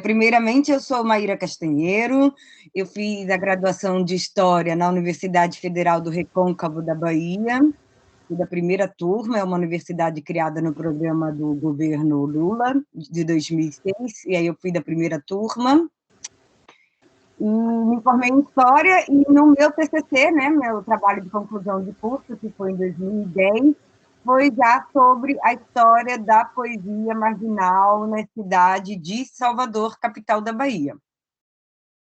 Primeiramente, eu sou Maíra Castanheiro, eu fiz a graduação de História na Universidade Federal do Recôncavo da Bahia, fui da primeira turma, é uma universidade criada no programa do governo Lula, de 2006, e aí eu fui da primeira turma, e me formei em História, e no meu TCC, né, meu trabalho de conclusão de curso, que foi em 2010, foi já sobre a história da poesia marginal na cidade de Salvador, capital da Bahia.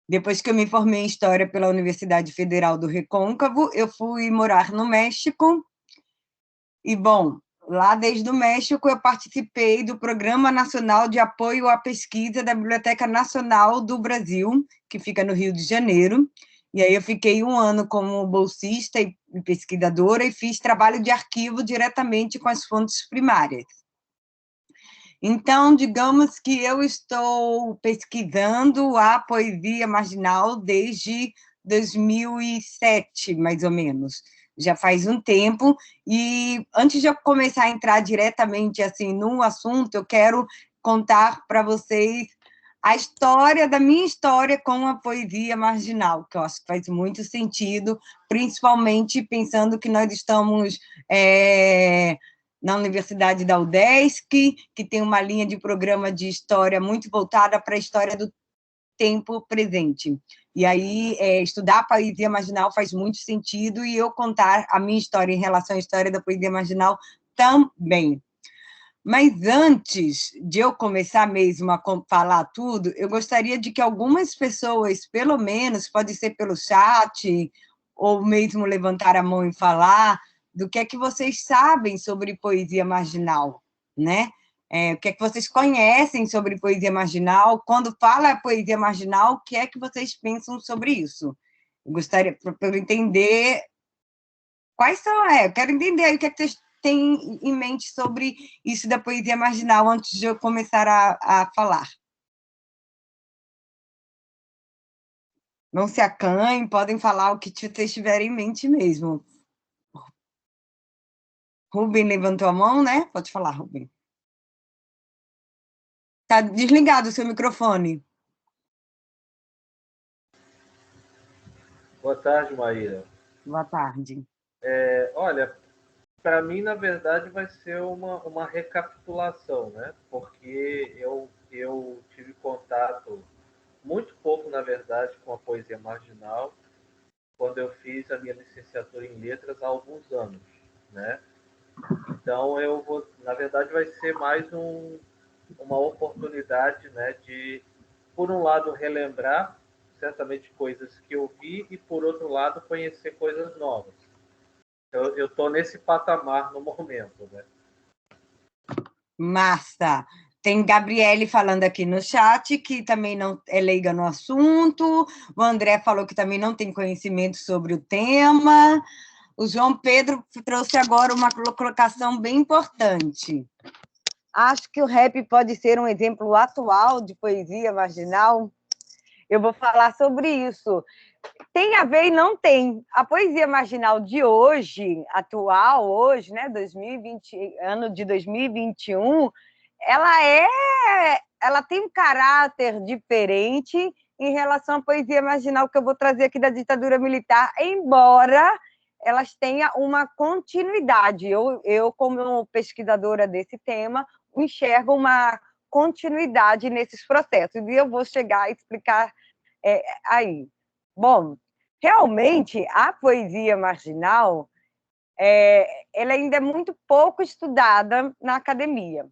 Depois que eu me formei em História pela Universidade Federal do Recôncavo, eu fui morar no México, e, bom, lá desde o México eu participei do Programa Nacional de Apoio à Pesquisa da Biblioteca Nacional do Brasil, que fica no Rio de Janeiro, e aí eu fiquei um ano como bolsista e pesquisadora e fiz trabalho de arquivo diretamente com as fontes primárias. Então, digamos que eu estou pesquisando a poesia marginal desde 2007, mais ou menos. Já faz um tempo, e antes de eu começar a entrar diretamente assim no assunto, eu quero contar para vocês a história da minha história com a poesia marginal, que eu acho que faz muito sentido, principalmente pensando que nós estamos na Universidade da UDESC, que tem uma linha de programa de história muito voltada para a história do tempo presente. E aí, estudar a poesia marginal faz muito sentido, e eu contar a minha história em relação à história da poesia marginal também. Mas antes de eu começar mesmo a falar tudo, eu gostaria de que algumas pessoas, pelo menos, pode ser pelo chat, ou mesmo levantar a mão e falar, do que é que vocês sabem sobre poesia marginal, né? O que é que vocês conhecem sobre poesia marginal? Quando fala poesia marginal, o que é que vocês pensam sobre isso? Eu gostaria, para eu entender quais são, eu quero entender aí o que é que vocês têm em mente sobre isso da poesia marginal antes de eu começar a falar. Não se acanhem, podem falar o que vocês tiverem em mente mesmo. Rubem levantou a mão, né? Pode falar, Rubem. Está desligado o seu microfone. Boa tarde, Maíra. Boa tarde. Olha, para mim, na verdade, vai ser uma recapitulação, né? Porque eu tive contato muito pouco, na verdade, com a poesia marginal quando eu fiz a minha licenciatura em letras há alguns anos, né? Então, na verdade, vai ser mais uma oportunidade, né, de, por um lado, relembrar certamente coisas que eu vi e, por outro lado, conhecer coisas novas. Eu estou nesse patamar no momento, né? Massa! Tem Gabriele falando aqui no chat, que também não é leiga no assunto. O André falou que também não tem conhecimento sobre o tema. O João Pedro trouxe agora uma colocação bem importante. Acho que o rap pode ser um exemplo atual de poesia marginal. Eu vou falar sobre isso. Tem a ver e não tem. A poesia marginal de hoje, atual, hoje, né, 2020, ano de 2021, ela tem um caráter diferente em relação à poesia marginal que eu vou trazer aqui da ditadura militar, embora elas tenham uma continuidade. Eu, como pesquisadora desse tema, enxergo uma continuidade nesses processos, e eu vou chegar a explicar aí. Bom, realmente, a poesia marginal ela ainda é muito pouco estudada na academia.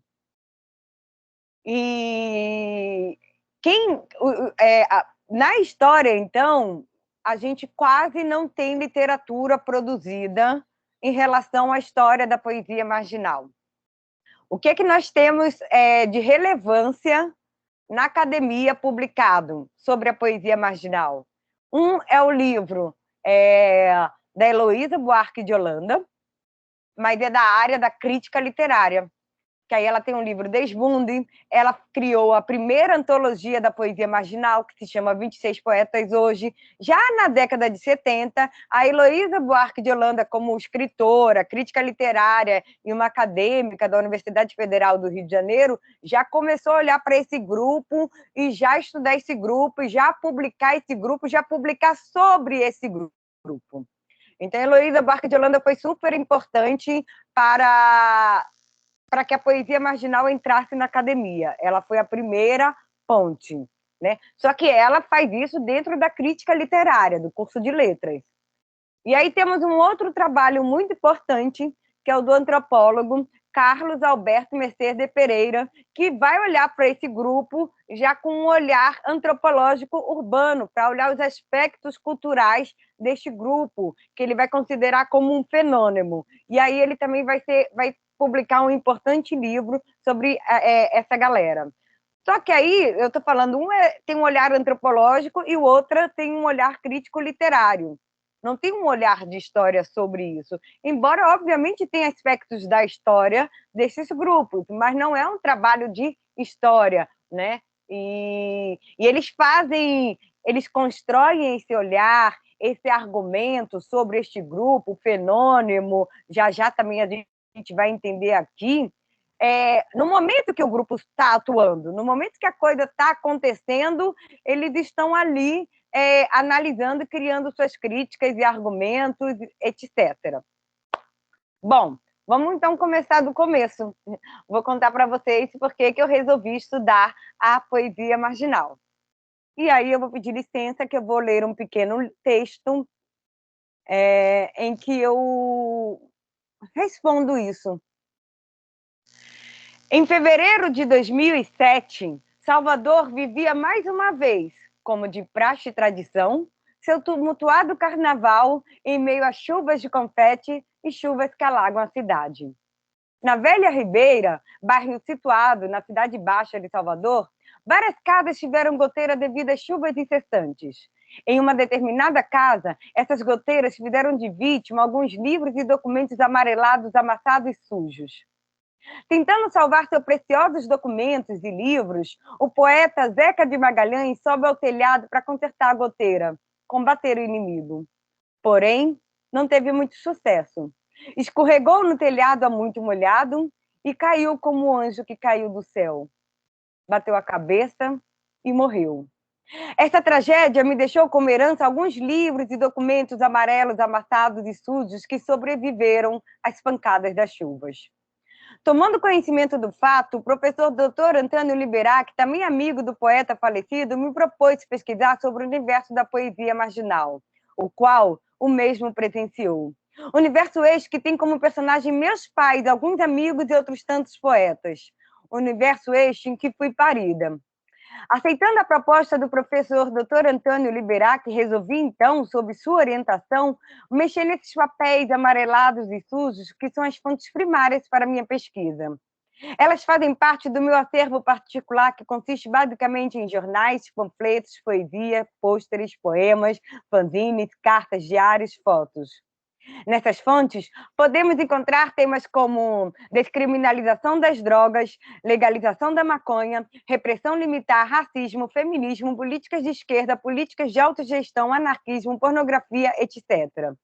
E na história, então, a gente quase não tem literatura produzida em relação à história da poesia marginal. O que é que nós temos de relevância na academia publicado sobre a poesia marginal? Um é o livro da Heloísa Buarque de Holanda, mas é da área da crítica literária, que aí ela tem um livro Desbunde, ela criou a primeira antologia da poesia marginal, que se chama 26 Poetas Hoje. Já na década de 70, a Heloísa Buarque de Holanda, como escritora, crítica literária e uma acadêmica da Universidade Federal do Rio de Janeiro, já começou a olhar para esse grupo e já estudar esse grupo, e já publicar esse grupo, já publicar sobre esse grupo. Então, a Heloísa Buarque de Holanda foi super importante para que a poesia marginal entrasse na academia. Ela foi a primeira ponte, né? Só que ela faz isso dentro da crítica literária, do curso de letras. E aí temos um outro trabalho muito importante, que é o do antropólogo Carlos Alberto Mercedes Pereira, que vai olhar para esse grupo já com um olhar antropológico urbano, para olhar os aspectos culturais deste grupo, que ele vai considerar como um fenômeno. E aí ele também vai publicar um importante livro sobre essa galera. Só que aí, eu estou falando, tem um olhar antropológico e o outro tem um olhar crítico-literário. Não tem um olhar de história sobre isso. Embora, obviamente, tenha aspectos da história desses grupos, mas não é um trabalho de história, né? E eles constroem esse olhar, esse argumento sobre este grupo, o fenômeno, já também a gente vai entender aqui, no momento que o grupo está atuando, no momento que a coisa está acontecendo, eles estão ali analisando, criando suas críticas e argumentos, etc. Bom, vamos então começar do começo. Vou contar para vocês por que eu resolvi estudar a poesia marginal. E aí eu vou pedir licença que eu vou ler um pequeno texto em que eu respondo isso. Em fevereiro de 2007, Salvador vivia mais uma vez, como de praxe e tradição, seu tumultuado carnaval em meio a chuvas de confete e chuvas que alagam a cidade. Na Velha Ribeira, bairro situado na Cidade Baixa de Salvador, várias casas tiveram goteira devido às chuvas incessantes. Em uma determinada casa, essas goteiras fizeram de vítima alguns livros e documentos amarelados, amassados e sujos. Tentando salvar seus preciosos documentos e livros, o poeta Zeca de Magalhães sobe ao telhado para consertar a goteira, combater o inimigo. Porém, não teve muito sucesso. Escorregou no telhado há muito molhado e caiu como o anjo que caiu do céu. Bateu a cabeça e morreu. Essa tragédia me deixou como herança alguns livros e documentos amarelos, amassados e sujos que sobreviveram às pancadas das chuvas. Tomando conhecimento do fato, o professor Dr. Antônio Liberac, também amigo do poeta falecido, me propôs pesquisar sobre o universo da poesia marginal, o qual o mesmo presenciou. Universo este que tem como personagem meus pais, alguns amigos e outros tantos poetas. Universo este em que fui parida. Aceitando a proposta do professor Dr. Antônio Liberac, resolvi, então, sob sua orientação, mexer nesses papéis amarelados e sujos que são as fontes primárias para a minha pesquisa. Elas fazem parte do meu acervo particular, que consiste basicamente em jornais, panfletos, poesia, pôsteres, poemas, fanzines, cartas, diários, fotos. Nessas fontes, podemos encontrar temas como descriminalização das drogas, legalização da maconha, repressão limitar, racismo, feminismo, políticas de esquerda, políticas de autogestão, anarquismo, pornografia, etc.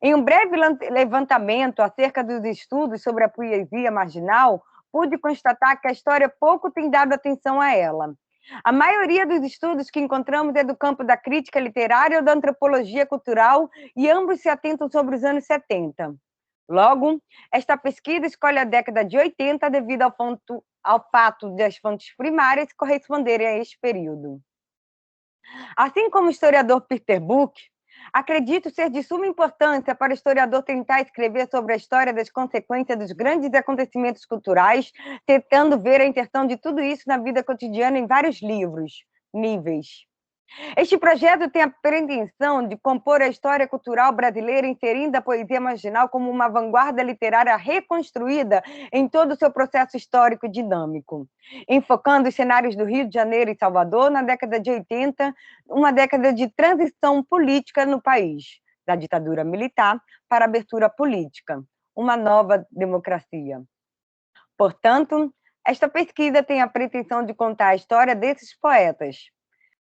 Em um breve levantamento acerca dos estudos sobre a poesia marginal, pude constatar que a história pouco tem dado atenção a ela. A maioria dos estudos que encontramos é do campo da crítica literária ou da antropologia cultural, e ambos se atentam sobre os anos 70. Logo, esta pesquisa escolhe a década de 80 devido ao fato das fontes primárias corresponderem a este período. Assim como o historiador Peter Buck, acredito ser de suma importância para o historiador tentar escrever sobre a história das consequências dos grandes acontecimentos culturais, tentando ver a inserção de tudo isso na vida cotidiana em vários níveis. Este projeto tem a pretensão de compor a história cultural brasileira, inserindo a poesia marginal como uma vanguarda literária reconstruída em todo o seu processo histórico dinâmico, enfocando os cenários do Rio de Janeiro e Salvador na década de 80, uma década de transição política no país, da ditadura militar para a abertura política, uma nova democracia. Portanto, esta pesquisa tem a pretensão de contar a história desses poetas,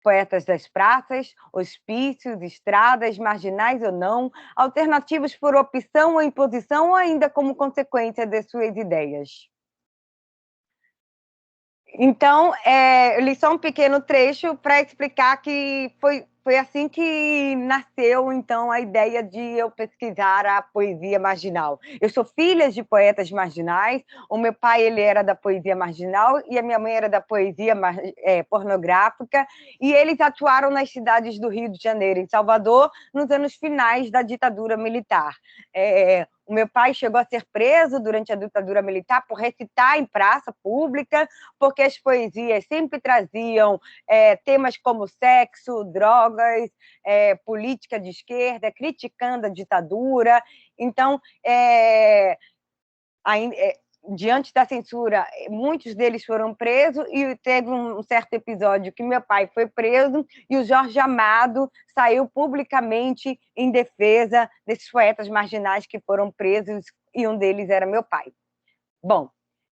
poetas das praças, hospícios, estradas, marginais ou não, alternativos por opção ou imposição, ou ainda como consequência de suas ideias. Então, eu li só um pequeno trecho para explicar que foi assim que nasceu, então, a ideia de eu pesquisar a poesia marginal. Eu sou filha de poetas marginais, o meu pai ele era da poesia marginal e a minha mãe era da poesia pornográfica, e eles atuaram nas cidades do Rio de Janeiro, em Salvador, nos anos finais da ditadura militar. O meu pai chegou a ser preso durante a ditadura militar por recitar em praça pública, porque as poesias sempre traziam temas como sexo, drogas, política de esquerda, criticando a ditadura. Então, diante da censura, muitos deles foram presos, e teve um certo episódio que meu pai foi preso e o Jorge Amado saiu publicamente em defesa desses poetas marginais que foram presos, e um deles era meu pai. Bom,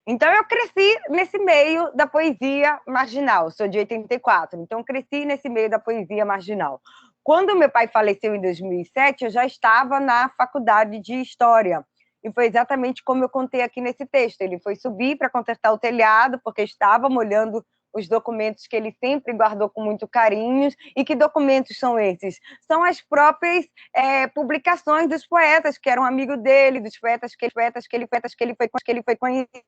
então eu cresci nesse meio da poesia marginal, sou de 84, então cresci nesse meio da poesia marginal. Quando meu pai faleceu em 2007, eu já estava na faculdade de História, e foi exatamente como eu contei aqui nesse texto. Ele foi subir para consertar o telhado, porque estava molhando os documentos que ele sempre guardou com muito carinho. E que documentos são esses? São as próprias publicações dos poetas, que eram amigos dele, dos poetas que ele foi conhecido.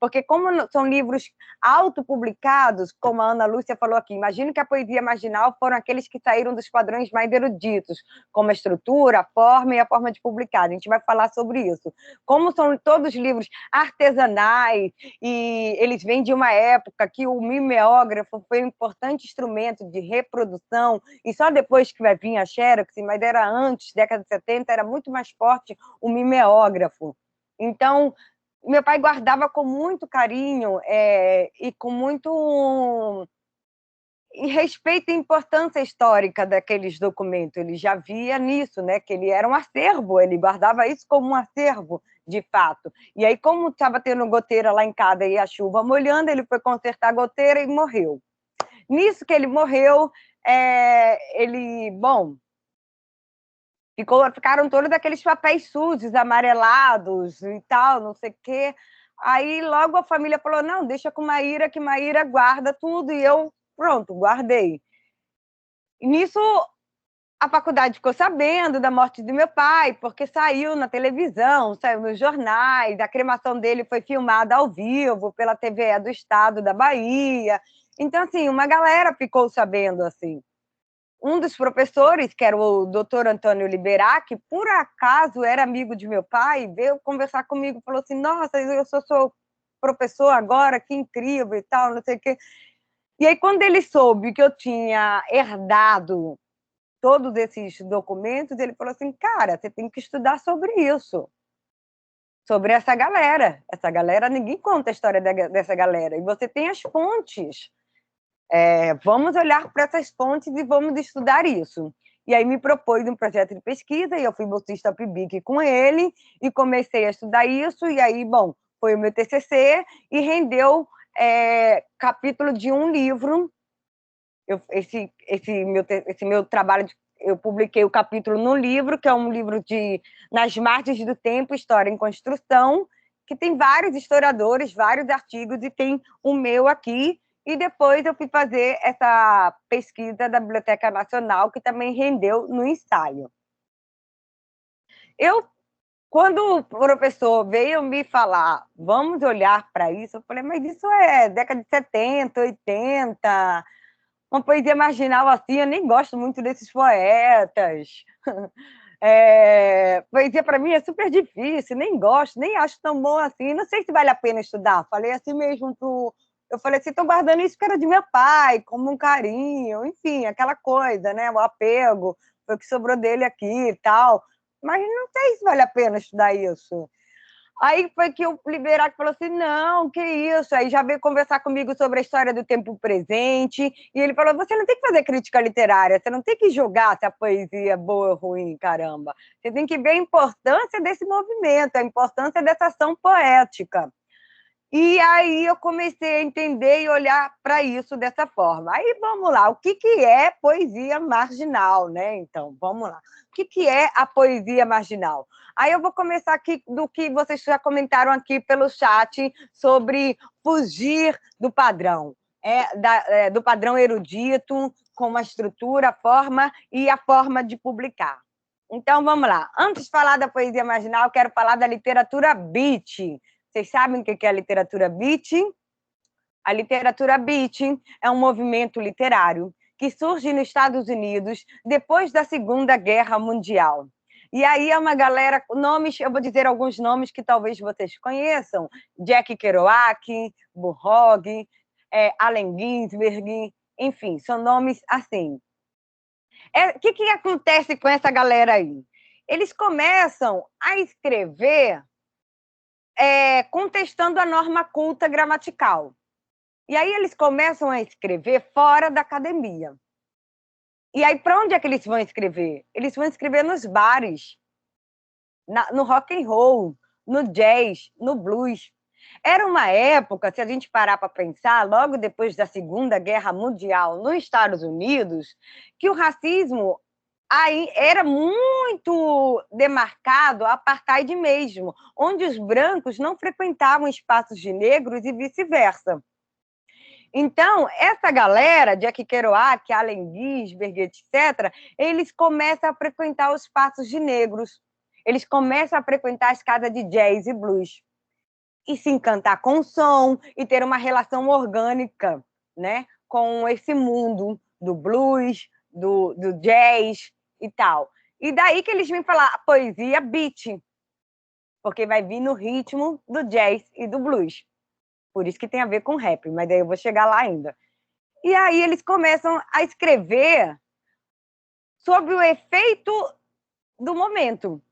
Porque como são livros autopublicados, como a Ana Lúcia falou aqui, imagino que a poesia marginal foram aqueles que saíram dos padrões mais eruditos, como a estrutura, a forma e a forma de publicar. A gente vai falar sobre isso. Como são todos livros artesanais, e eles vêm de uma época que o mimeógrafo foi um importante instrumento de reprodução, e só depois que vai vir a Xerox, mas era antes, década de 70, era muito mais forte o mimeógrafo. Então, meu pai guardava com muito carinho e com muito respeito e importância histórica daqueles documentos. Ele já via nisso, né, que ele era um acervo, ele guardava isso como um acervo, de fato. E aí, como estava tendo goteira lá em casa e a chuva molhando, ele foi consertar a goteira e morreu. Nisso que ele morreu, ficaram todos aqueles papéis sujos, amarelados e tal, não sei o quê. Aí logo a família falou, não, deixa com Maíra, que Maíra guarda tudo, e eu, pronto, guardei. E nisso, a faculdade ficou sabendo da morte do meu pai, porque saiu na televisão, saiu nos jornais, a cremação dele foi filmada ao vivo pela TVE do Estado da Bahia. Então, assim, uma galera ficou sabendo, assim. Um dos professores, que era o doutor Antônio Liberac, que por acaso era amigo de meu pai, veio conversar comigo, falou assim, nossa, eu sou seu professor agora, que incrível e tal, não sei o quê. E aí, quando ele soube que eu tinha herdado todos esses documentos, ele falou assim, cara, você tem que estudar sobre isso, sobre essa galera. Essa galera, ninguém conta a história dessa galera, e você tem as fontes. Vamos olhar para essas fontes e vamos estudar isso. E aí me propôs um projeto de pesquisa, e eu fui bolsista PIBIC com ele, e comecei a estudar isso, e aí, bom, foi o meu TCC, e rendeu capítulo de um livro. Esse meu trabalho, eu publiquei o capítulo no livro, que é um livro de Nas Margens do Tempo, História em Construção, que tem vários historiadores, vários artigos, e tem o meu aqui. E depois eu fui fazer essa pesquisa da Biblioteca Nacional, que também rendeu no ensaio. Quando o professor veio me falar, vamos olhar para isso, eu falei, mas isso é década de 70, 80, uma poesia marginal assim, eu nem gosto muito desses poetas. Poesia para mim é super difícil, nem gosto, nem acho tão bom assim, não sei se vale a pena estudar. Falei assim mesmo eu falei assim, estou guardando isso que era de meu pai, como um carinho, enfim, aquela coisa, né? O apego, foi o que sobrou dele aqui e tal. Mas não sei se vale a pena estudar isso. Aí foi que o Liberato falou assim, não, que isso? Aí já veio conversar comigo sobre a história do tempo presente, e ele falou, você não tem que fazer crítica literária, você não tem que julgar se a poesia é boa ou ruim, caramba. Você tem que ver a importância desse movimento, a importância dessa ação poética. E aí eu comecei a entender e olhar para isso dessa forma. Aí vamos lá, o que é poesia marginal, né? Então, vamos lá. O que é a poesia marginal? Aí eu vou começar aqui do que vocês já comentaram aqui pelo chat sobre fugir do padrão, do padrão erudito, com uma estrutura, forma e a forma de publicar. Então, vamos lá. Antes de falar da poesia marginal, eu quero falar da literatura beat. Vocês sabem o que é a literatura beat? A literatura beat é um movimento literário que surge nos Estados Unidos depois da Segunda Guerra Mundial. E aí é uma galera, nomes, eu vou dizer alguns nomes que talvez vocês conheçam: Jack Kerouac, Burroughs, Allen Ginsberg, enfim, são nomes assim. O que acontece com essa galera aí? Eles começam a escrever contestando a norma culta gramatical. E aí eles começam a escrever fora da academia. E aí, para onde é que eles vão escrever? Eles vão escrever nos bares, no rock and roll, no jazz, no blues. Era uma época, se a gente parar para pensar, logo depois da Segunda Guerra Mundial nos Estados Unidos, que o racismo aí era muito demarcado, apartheid mesmo, onde os brancos não frequentavam espaços de negros e vice-versa. Então, essa galera, Jack Kerouac, Allen Ginsberg, etc., eles começam a frequentar os espaços de negros, eles começam a frequentar as casas de jazz e blues, e se encantar com o som, e ter uma relação orgânica, né, com esse mundo do blues, do jazz e tal. E daí que eles vêm falar a poesia beat, porque vai vir no ritmo do jazz e do blues. Por isso que tem a ver com rap, mas daí eu vou chegar lá ainda. E aí eles começam a escrever sobre o efeito do momento.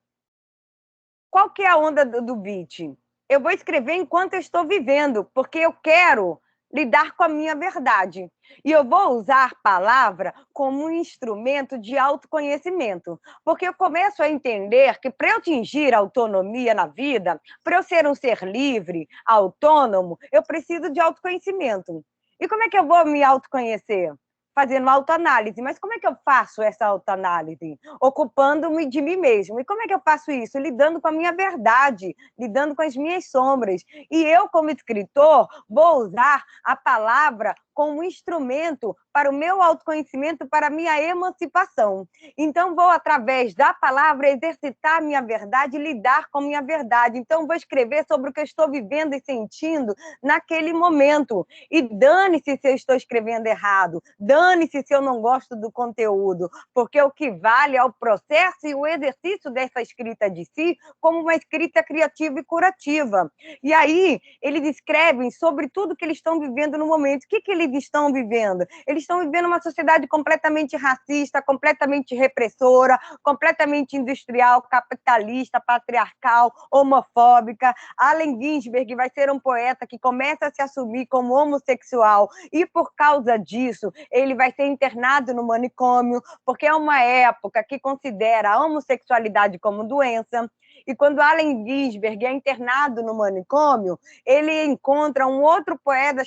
Qual que é a onda do beat? Eu vou escrever enquanto eu estou vivendo, porque eu quero lidar com a minha verdade. E eu vou usar a palavra como um instrumento de autoconhecimento, porque eu começo a entender que para eu atingir a autonomia na vida, para eu ser um ser livre, autônomo, eu preciso de autoconhecimento. E como é que eu vou me autoconhecer? Fazendo autoanálise. Mas como é que eu faço essa autoanálise? Ocupando-me de mim mesmo. E como é que eu faço isso? Lidando com a minha verdade, lidando com as minhas sombras. E eu, como escritor, vou usar a palavra como instrumento para o meu autoconhecimento, para a minha emancipação. Então, vou, através da palavra, exercitar a minha verdade e lidar com a minha verdade. Então, vou escrever sobre o que eu estou vivendo e sentindo naquele momento. E dane-se se eu estou escrevendo errado, dane-se se eu não gosto do conteúdo, porque o que vale é o processo e o exercício dessa escrita de si como uma escrita criativa e curativa. E aí, eles escrevem sobre tudo que eles estão vivendo no momento. O que eles estão vivendo? Eles estão vivendo uma sociedade completamente racista, completamente repressora, completamente industrial, capitalista, patriarcal, homofóbica. Allen Ginsberg vai ser um poeta que começa a se assumir como homossexual e, por causa disso, ele vai ser internado no manicômio, porque é uma época que considera a homossexualidade como doença. E quando Allen Ginsberg é internado no manicômio, ele encontra um outro poeta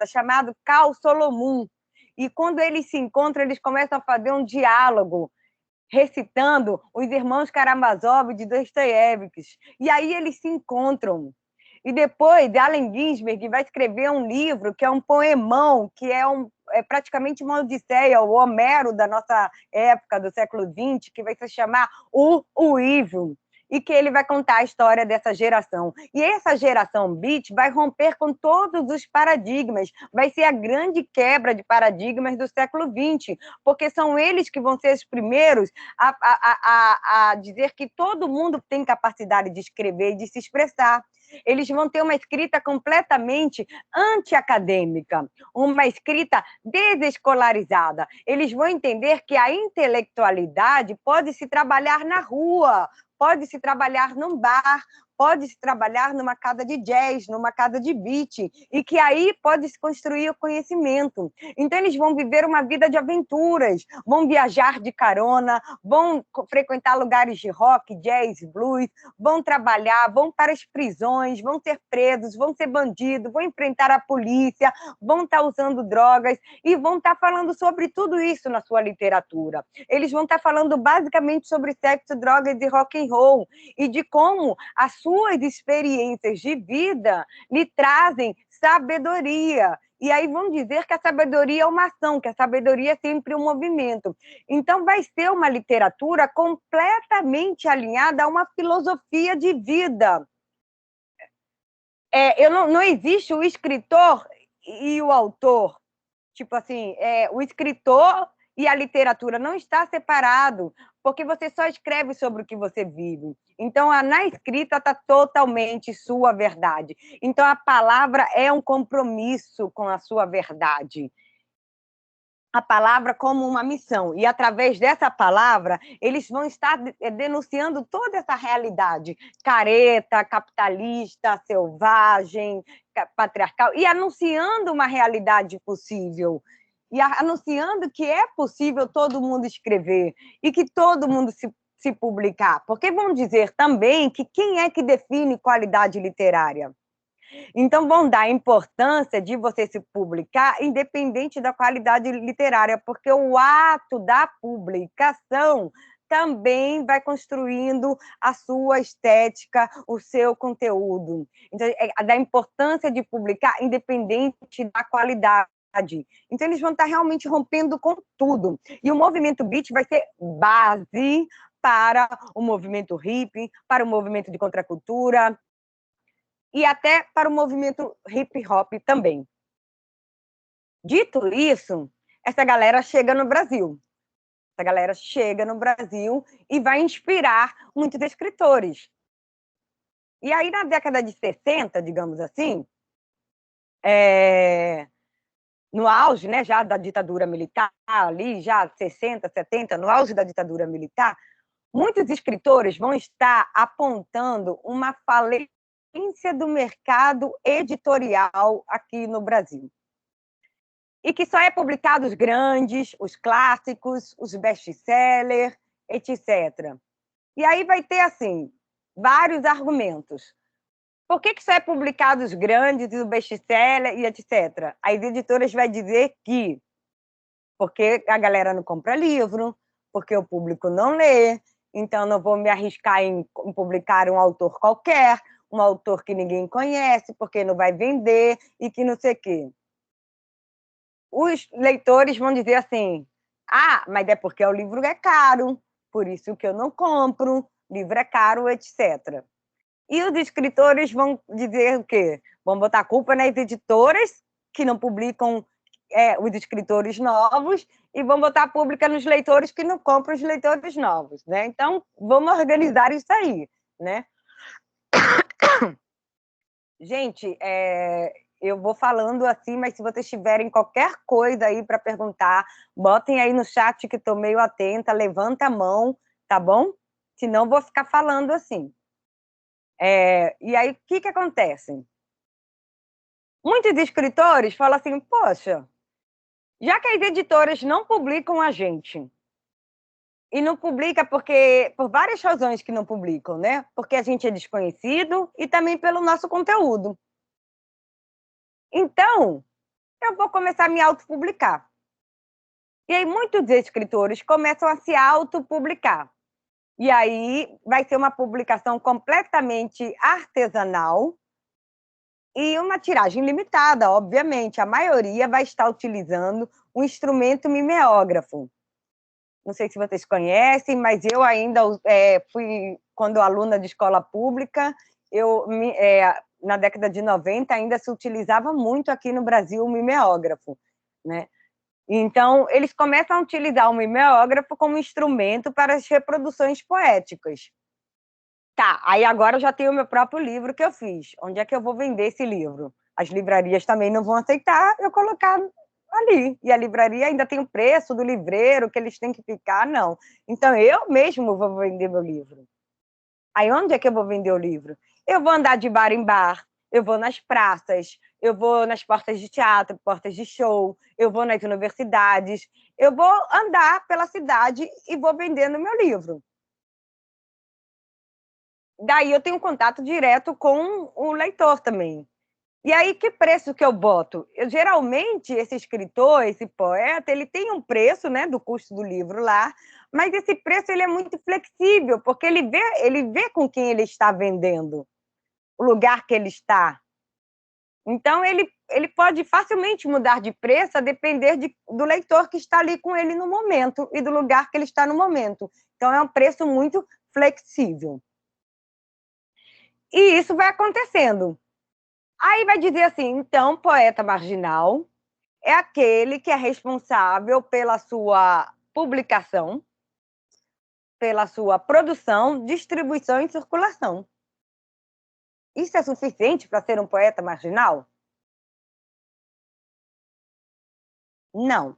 chamado Carl Solomon. E quando eles se encontram, eles começam a fazer um diálogo, recitando os Irmãos Karamazov de Dostoiévski. E aí eles se encontram. E depois, Allen Ginsberg vai escrever um livro que é um poemão, que é praticamente uma odisseia, o Homero da nossa época, do século XX, que vai se chamar O Ívio, e que ele vai contar a história dessa geração. E essa geração beat vai romper com todos os paradigmas, vai ser a grande quebra de paradigmas do século XX, porque são eles que vão ser os primeiros a dizer que todo mundo tem capacidade de escrever e de se expressar. Eles vão ter uma escrita completamente anti-acadêmica, uma escrita desescolarizada. Eles vão entender que a intelectualidade pode se trabalhar na rua, pode se trabalhar num bar, pode se trabalhar numa casa de jazz, numa casa de beat, e que aí pode se construir o conhecimento. Então, eles vão viver uma vida de aventuras, vão viajar de carona, vão frequentar lugares de rock, jazz, blues, vão trabalhar, vão para as prisões, vão ser presos, vão ser bandidos, vão enfrentar a polícia, vão estar usando drogas e vão estar falando sobre tudo isso na sua literatura. Eles vão estar falando basicamente sobre sexo, drogas e rock and roll, e de como as suas experiências de vida lhe trazem sabedoria. E aí vão dizer que a sabedoria é uma ação, que a sabedoria é sempre um movimento. Então, vai ser uma literatura completamente alinhada a uma filosofia de vida. Não existe o escritor e o autor. Tipo assim, o escritor e a literatura não está separado, porque você só escreve sobre o que você vive. Então, na escrita está totalmente sua verdade. Então, a palavra é um compromisso com a sua verdade. A palavra como uma missão. E, através dessa palavra, eles vão estar denunciando toda essa realidade careta, capitalista, selvagem, patriarcal, e anunciando uma realidade possível. E anunciando que é possível todo mundo escrever e que todo mundo se publicar. Porque vão dizer também que quem é que define qualidade literária? Então, vão dar importância de você se publicar, independente da qualidade literária, porque o ato da publicação também vai construindo a sua estética, o seu conteúdo. Então, da importância de publicar, independente da qualidade. Então, eles vão estar realmente rompendo com tudo. E o movimento beat vai ser base para o movimento hippie, para o movimento de contracultura, e até para o movimento hip-hop também. Dito isso, essa galera chega no Brasil. Essa galera chega no Brasil e vai inspirar muitos escritores. E aí, na década de 60, digamos assim, no auge, né, já da ditadura militar, ali já 60, 70, no auge da ditadura militar, muitos escritores vão estar apontando uma falência do mercado editorial aqui no Brasil. E que só é publicado os grandes, os clássicos, os best-sellers, etc. E aí vai ter, assim, vários argumentos. Por que só é publicado os grandes e o best-seller e etc? As editoras vão dizer que porque a galera não compra livro, porque o público não lê, então não vou me arriscar em publicar um autor qualquer, um autor que ninguém conhece, porque não vai vender e que não sei o quê. Os leitores vão dizer assim, mas é porque o livro é caro, por isso que eu não compro, livro é caro, etc. E os escritores vão dizer o quê? Vão botar a culpa nas editoras, que não publicam os escritores novos, e vão botar a pública nos leitores que não compram os leitores novos, né? Então, vamos organizar isso aí, né? Gente, eu vou falando assim, mas se vocês tiverem qualquer coisa aí para perguntar, botem aí no chat que estou meio atenta, levanta a mão, tá bom? Senão vou ficar falando assim. E aí, o que acontece? Muitos escritores falam assim, poxa, já que as editoras não publicam a gente, e não publica por várias razões que não publicam, né? Porque a gente é desconhecido e também pelo nosso conteúdo. Então, eu vou começar a me autopublicar. E aí, muitos escritores começam a se autopublicar. E aí, vai ser uma publicação completamente artesanal e uma tiragem limitada, obviamente. A maioria vai estar utilizando um instrumento mimeógrafo. Não sei se vocês conhecem, mas eu ainda fui, quando aluna de escola pública, na década de 90 ainda se utilizava muito aqui no Brasil o mimeógrafo, né? Então, eles começam a utilizar o mimeógrafo como instrumento para as reproduções poéticas. Tá, aí agora eu já tenho o meu próprio livro que eu fiz. Onde é que eu vou vender esse livro? As livrarias também não vão aceitar eu colocar ali. E a livraria ainda tem o preço do livreiro que eles têm que ficar, não. Então eu mesmo vou vender meu livro. Aí onde é que eu vou vender o livro? Eu vou andar de bar em bar, eu vou nas praças, eu vou nas portas de teatro, portas de show, eu vou nas universidades, eu vou andar pela cidade e vou vendendo meu livro. Daí eu tenho contato direto com o leitor também. E aí, que preço que eu boto? Geralmente, esse escritor, esse poeta, ele tem um preço, né, do custo do livro lá, mas esse preço ele é muito flexível, porque ele vê com quem ele está vendendo, o lugar que ele está. Então, ele pode facilmente mudar de preço a depender do leitor que está ali com ele no momento e do lugar que ele está no momento. Então, é um preço muito flexível. E isso vai acontecendo. Aí vai dizer assim, então, poeta marginal é aquele que é responsável pela sua publicação, pela sua produção, distribuição e circulação. Isso é suficiente para ser um poeta marginal? Não.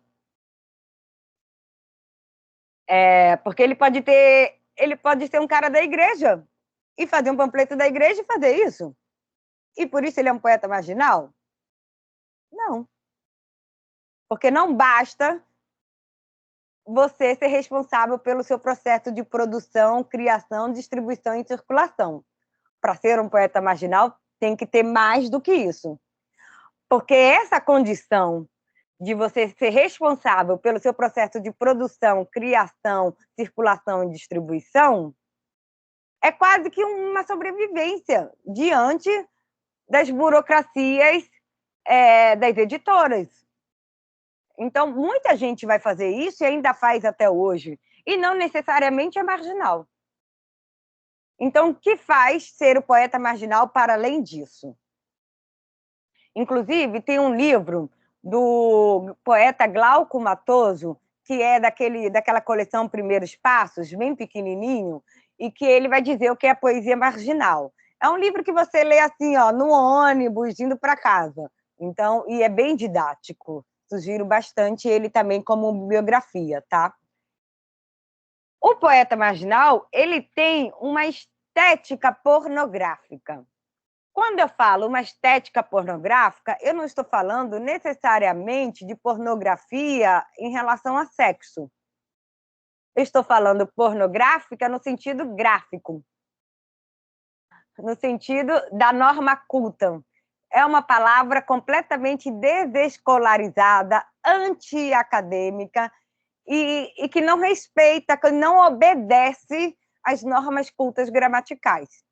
Porque ele pode ser um cara da igreja e fazer um panfleto da igreja e fazer isso. E por isso ele é um poeta marginal? Não. Porque não basta você ser responsável pelo seu processo de produção, criação, distribuição e circulação. Para ser um poeta marginal, tem que ter mais do que isso. Porque essa condição de você ser responsável pelo seu processo de produção, criação, circulação e distribuição é quase que uma sobrevivência diante das burocracias das editoras. Então, muita gente vai fazer isso e ainda faz até hoje, e não necessariamente é marginal. Então, o que faz ser o poeta marginal para além disso? Inclusive, tem um livro do poeta Glauco Matoso, que é daquela coleção Primeiros Passos, bem pequenininho, e que ele vai dizer o que é poesia marginal. É um livro que você lê assim, ó, no ônibus, indo para casa. Então, e é bem didático. Sugiro bastante ele também como biografia, tá? O poeta marginal, ele tem uma estética pornográfica. Quando eu falo uma estética pornográfica, eu não estou falando necessariamente de pornografia em relação a sexo. Eu estou falando pornográfica no sentido gráfico, no sentido da norma culta. É uma palavra completamente desescolarizada, anti-acadêmica e que não respeita, que não obedece às normas cultas gramaticais.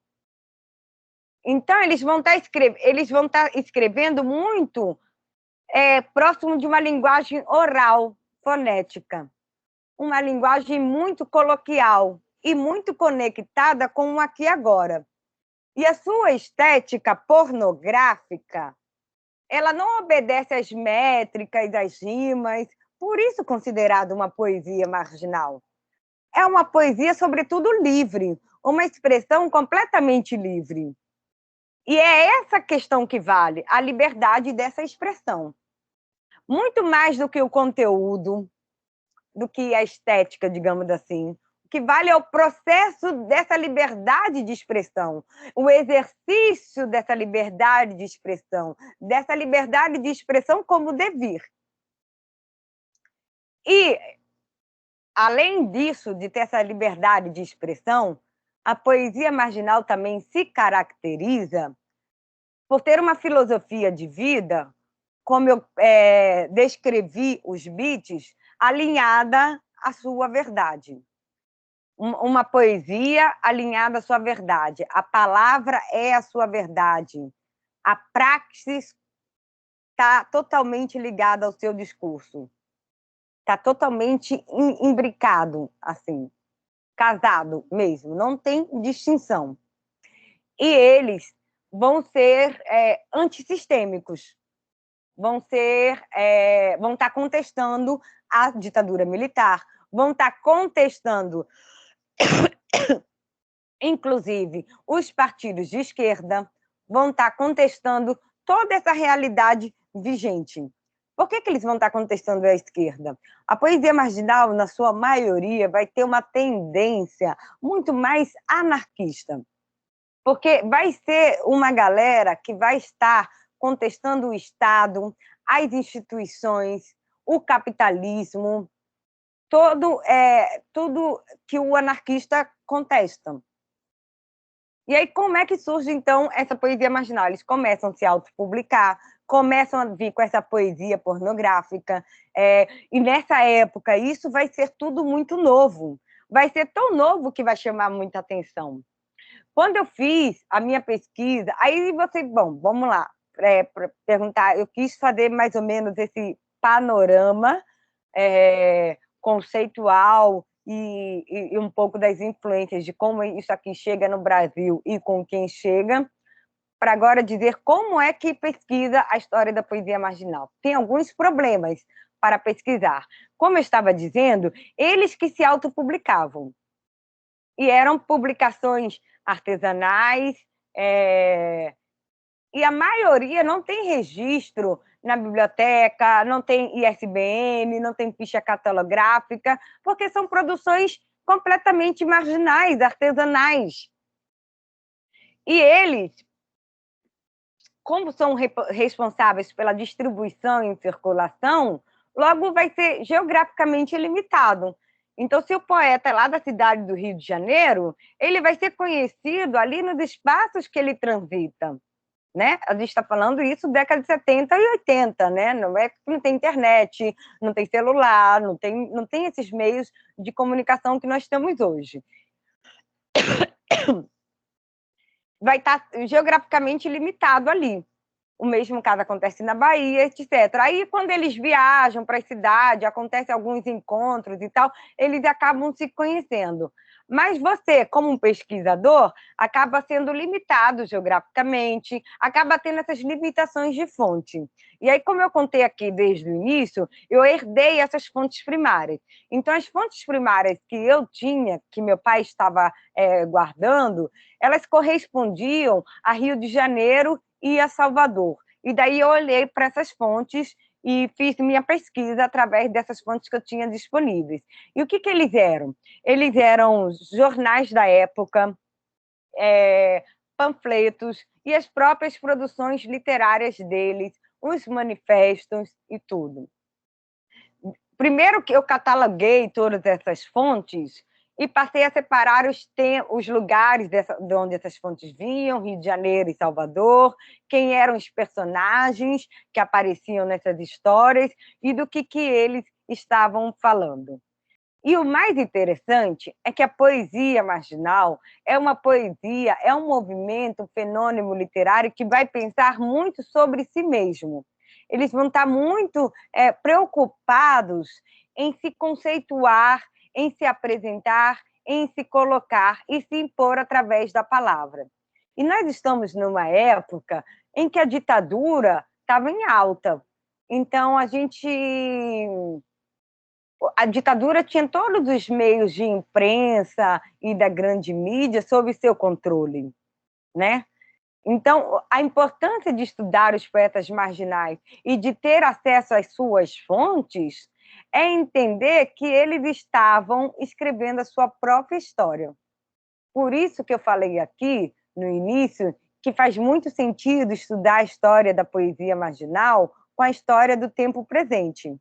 Então, eles vão estar escrevendo muito próximo de uma linguagem oral, fonética, uma linguagem muito coloquial e muito conectada com o aqui e agora. E a sua estética pornográfica, ela não obedece às métricas, às rimas, por isso considerada uma poesia marginal. É uma poesia, sobretudo, livre, uma expressão completamente livre. E é essa questão que vale, a liberdade dessa expressão. Muito mais do que o conteúdo, do que a estética, digamos assim. O que vale é o processo dessa liberdade de expressão, o exercício dessa liberdade de expressão como devir. E, além disso, de ter essa liberdade de expressão, a poesia marginal também se caracteriza por ter uma filosofia de vida, como eu descrevi os beats, alinhada à sua verdade. Uma poesia alinhada à sua verdade. A palavra é a sua verdade. A praxis está totalmente ligada ao seu discurso. Está totalmente imbricado, assim, casado mesmo, não tem distinção. E eles vão ser antissistêmicos, vão estar contestando a ditadura militar, vão estar contestando inclusive os partidos de esquerda, vão estar contestando toda essa realidade vigente. Por que eles vão estar contestando a esquerda? A poesia marginal, na sua maioria, vai ter uma tendência muito mais anarquista, porque vai ser uma galera que vai estar contestando o Estado, as instituições, o capitalismo, tudo que o anarquista contesta. E aí, como é que surge, então, essa poesia marginal? Eles começam a se autopublicar, começam a vir com essa poesia pornográfica, e nessa época isso vai ser tudo muito novo. Vai ser tão novo que vai chamar muita atenção. Quando eu fiz a minha pesquisa, aí bom, vamos lá, perguntar, eu quis fazer mais ou menos esse panorama conceitual e um pouco das influências de como isso aqui chega no Brasil e com quem chega, para agora dizer como é que pesquisa a história da poesia marginal. Tem alguns problemas para pesquisar. Como eu estava dizendo, eles que se autopublicavam. E eram publicações artesanais, e a maioria não tem registro na biblioteca, não tem ISBN, não tem ficha catalográfica, porque são produções completamente marginais, artesanais. E eles, como são responsáveis pela distribuição e circulação, logo vai ser geograficamente limitado. Então, se o poeta é lá da cidade do Rio de Janeiro, ele vai ser conhecido ali nos espaços que ele transita. Né? A gente está falando isso década de 70 e 80, né? Não tem internet, não tem celular, não tem esses meios de comunicação que nós temos hoje. Vai estar geograficamente limitado ali. O mesmo caso acontece na Bahia, etc. Aí, quando eles viajam para a cidade, acontecem alguns encontros e tal, eles acabam se conhecendo. Mas você, como um pesquisador, acaba sendo limitado geograficamente, acaba tendo essas limitações de fonte. E aí, como eu contei aqui desde o início, eu herdei essas fontes primárias. Então, as fontes primárias que eu tinha, que meu pai estava guardando, elas correspondiam a Rio de Janeiro e a Salvador. E daí eu olhei para essas fontes e fiz minha pesquisa através dessas fontes que eu tinha disponíveis. E o que eles eram? Eles eram jornais da época, panfletos e as próprias produções literárias deles, os manifestos e tudo. Primeiro que eu cataloguei todas essas fontes e passei a separar os lugares de onde essas fontes vinham, Rio de Janeiro e Salvador, quem eram os personagens que apareciam nessas histórias e do que eles estavam falando. E o mais interessante é que a poesia marginal é uma poesia, é um movimento, um fenômeno literário que vai pensar muito sobre si mesmo. Eles vão estar muito preocupados em se conceituar, em se apresentar, em se colocar e se impor através da palavra. E nós estamos numa época em que a ditadura estava em alta. Então, a ditadura tinha todos os meios de imprensa e da grande mídia sob seu controle, né? Então, a importância de estudar os poetas marginais e de ter acesso às suas fontes é entender que eles estavam escrevendo a sua própria história. Por isso que eu falei aqui, no início, que faz muito sentido estudar a história da poesia marginal com a história do tempo presente.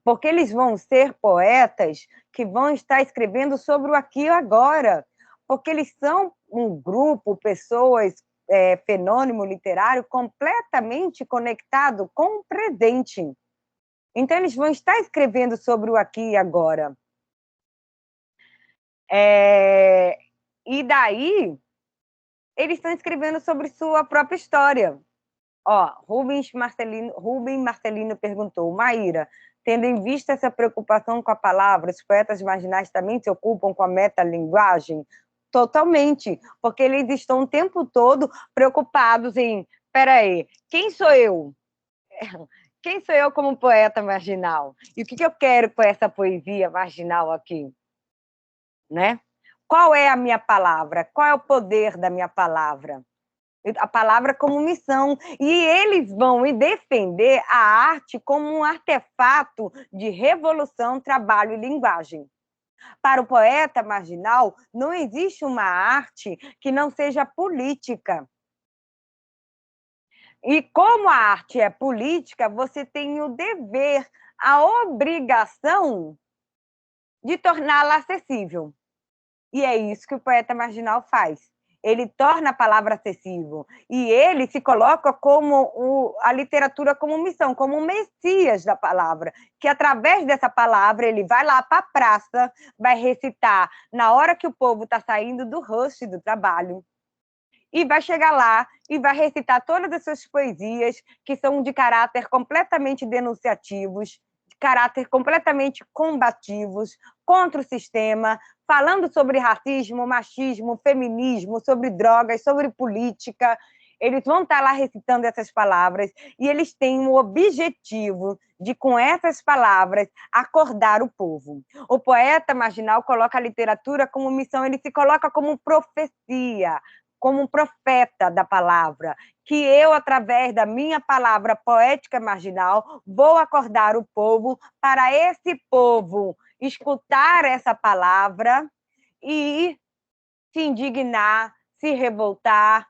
Porque eles vão ser poetas que vão estar escrevendo sobre o aqui e agora. Porque eles são um grupo, pessoas, fenômeno literário completamente conectado com o presente. Então, eles vão estar escrevendo sobre o aqui e agora. E daí, eles estão escrevendo sobre sua própria história. Rubens Marcelino perguntou, Maíra, tendo em vista essa preocupação com a palavra, os poetas marginais também se ocupam com a metalinguagem? Totalmente, porque eles estão o tempo todo preocupados em, peraí, quem sou eu? Quem sou eu como poeta marginal? E o que eu quero com essa poesia marginal aqui? Né? Qual é a minha palavra? Qual é o poder da minha palavra? A palavra como missão. E eles vão defender a arte como um artefato de revolução, trabalho e linguagem. Para o poeta marginal, não existe uma arte que não seja política. E como a arte é política, você tem o dever, a obrigação de torná-la acessível. E é isso que o poeta marginal faz. Ele torna a palavra acessível. E ele se coloca como a literatura como missão, como o messias da palavra, que através dessa palavra ele vai lá para a praça, vai recitar na hora que o povo está saindo do rush do trabalho, e vai chegar lá e vai recitar todas as suas poesias, que são de caráter completamente denunciativos, de caráter completamente combativos, contra o sistema, falando sobre racismo, machismo, feminismo, sobre drogas, sobre política. Eles vão estar lá recitando essas palavras e eles têm o objetivo de, com essas palavras, acordar o povo. O poeta marginal coloca a literatura como missão, ele se coloca como profecia, como um profeta da palavra, que eu, através da minha palavra poética marginal, vou acordar o povo para esse povo escutar essa palavra e se indignar, se revoltar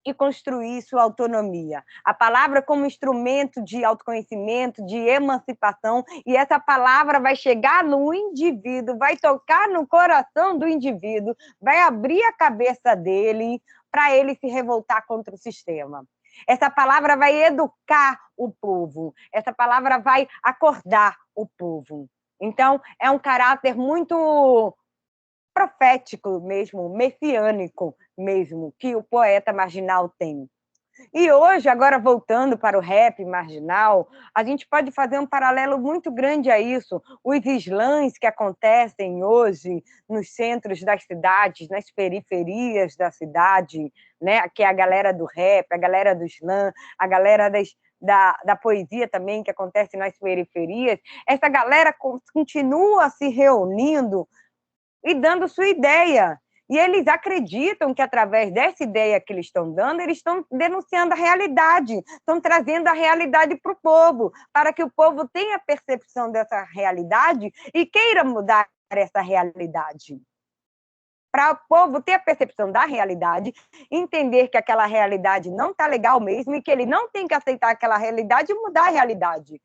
e construir sua autonomia. A palavra como instrumento de autoconhecimento, de emancipação, e essa palavra vai chegar no indivíduo, vai tocar no coração do indivíduo, vai abrir a cabeça dele para ele se revoltar contra o sistema. Essa palavra vai educar o povo, essa palavra vai acordar o povo. Então, é um caráter muito profético mesmo, messiânico mesmo, que o poeta marginal tem. E hoje, agora voltando para o rap marginal, a gente pode fazer um paralelo muito grande a isso. Os slams que acontecem hoje nos centros das cidades, nas periferias da cidade, né? Que é a galera do rap, a galera do slam, a galera da poesia também, que acontece nas periferias, essa galera continua se reunindo e dando sua ideia. E eles acreditam que, através dessa ideia que eles estão dando, eles estão denunciando a realidade, estão trazendo a realidade para o povo, para que o povo tenha percepção dessa realidade e queira mudar essa realidade. Para o povo ter a percepção da realidade, entender que aquela realidade não está legal mesmo e que ele não tem que aceitar aquela realidade e mudar a realidade.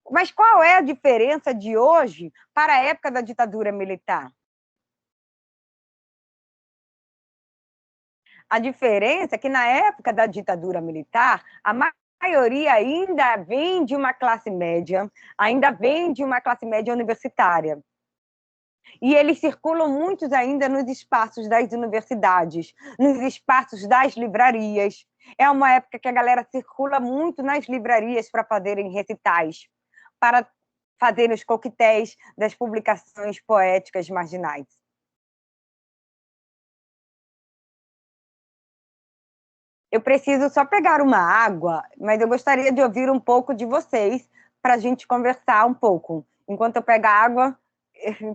Mas qual é a diferença de hoje para a época da ditadura militar? A diferença é que, na época da ditadura militar, a maioria ainda vem de uma classe média, ainda vem de uma classe média universitária. E eles circulam muitos ainda nos espaços das universidades, nos espaços das livrarias. É uma época que a galera circula muito nas livrarias para fazerem recitais, para fazerem os coquetéis das publicações poéticas marginais. Eu preciso só pegar uma água, mas eu gostaria de ouvir um pouco de vocês para a gente conversar um pouco. Enquanto eu pego a água,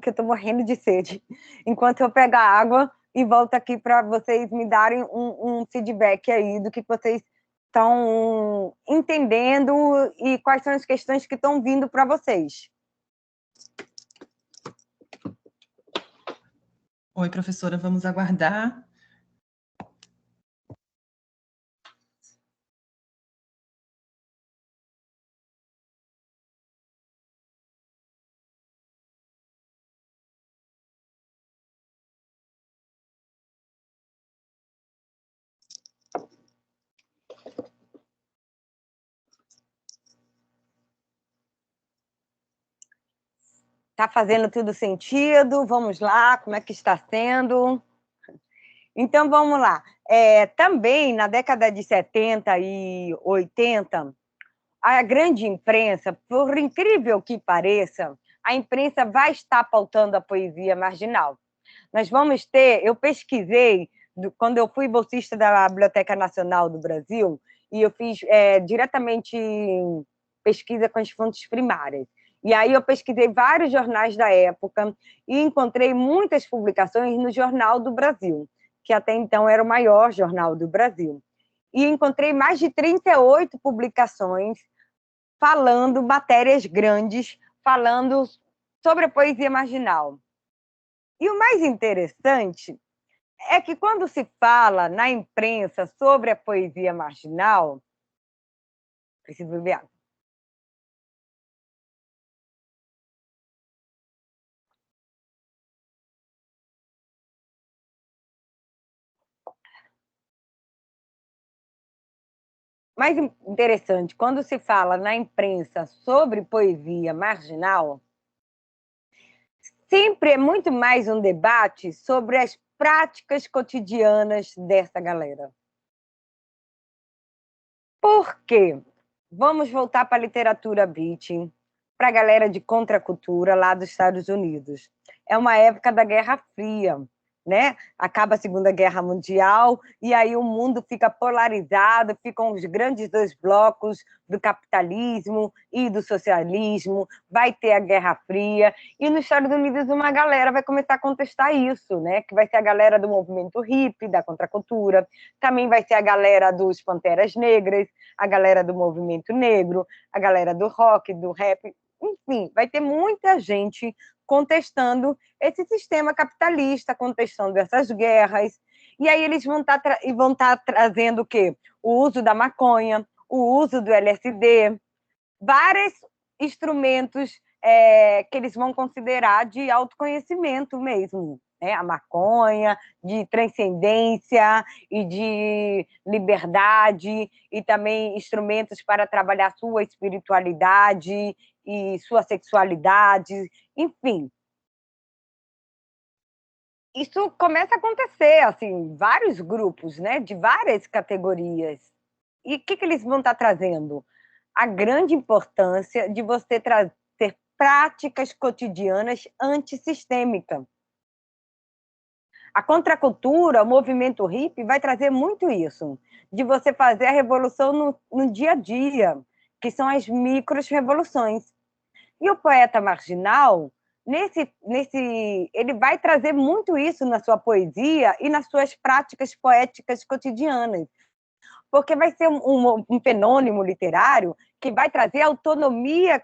que eu estou morrendo de sede. Enquanto eu pego a água e volto aqui para vocês me darem um feedback aí do que vocês estão entendendo e quais são as questões que estão vindo para vocês. Oi, professora, vamos aguardar. Está fazendo tudo sentido? Vamos lá, como é que está sendo? Então, vamos lá. Também, na década de 70 e 80, a grande imprensa, por incrível que pareça, a imprensa vai estar pautando a poesia marginal. Nós vamos ter, eu pesquisei, quando eu fui bolsista da Biblioteca Nacional do Brasil, e eu fiz diretamente pesquisa com as fontes primárias. E aí eu pesquisei vários jornais da época e encontrei muitas publicações no Jornal do Brasil, que até então era o maior jornal do Brasil. E encontrei mais de 38 publicações falando, matérias grandes, falando sobre a poesia marginal. E o mais interessante é que quando se fala na imprensa sobre a poesia marginal... Preciso beber água. Mais interessante, quando se fala na imprensa sobre poesia marginal, sempre é muito mais um debate sobre as práticas cotidianas dessa galera. Por quê? Vamos voltar para a literatura beat, para a galera de contracultura lá dos Estados Unidos. É uma época da Guerra Fria, né? Acaba a Segunda Guerra Mundial e aí o mundo fica polarizado, ficam os grandes dois blocos do capitalismo e do socialismo, vai ter a Guerra Fria, e nos Estados Unidos uma galera vai começar a contestar isso, né? Que vai ser a galera do movimento hippie, da contracultura, também vai ser a galera dos Panteras Negras, a galera do movimento negro, a galera do rock, do rap, enfim, vai ter muita gente contestando esse sistema capitalista, contestando essas guerras. E aí eles vão estar trazendo o quê? O uso da maconha, o uso do LSD, vários instrumentos que eles vão considerar de autoconhecimento mesmo, né? A maconha, de transcendência e de liberdade, e também instrumentos para trabalhar sua espiritualidade e sua sexualidade, enfim. Isso começa a acontecer, assim, vários grupos, né, de várias categorias. E o que eles vão estar trazendo? A grande importância de você ter práticas cotidianas antissistêmicas. A contracultura, o movimento hippie, vai trazer muito isso, de você fazer a revolução no dia a dia, que são as micro-revoluções. E o poeta marginal, ele vai trazer muito isso na sua poesia e nas suas práticas poéticas cotidianas, porque vai ser um fenômeno literário que vai trazer autonomia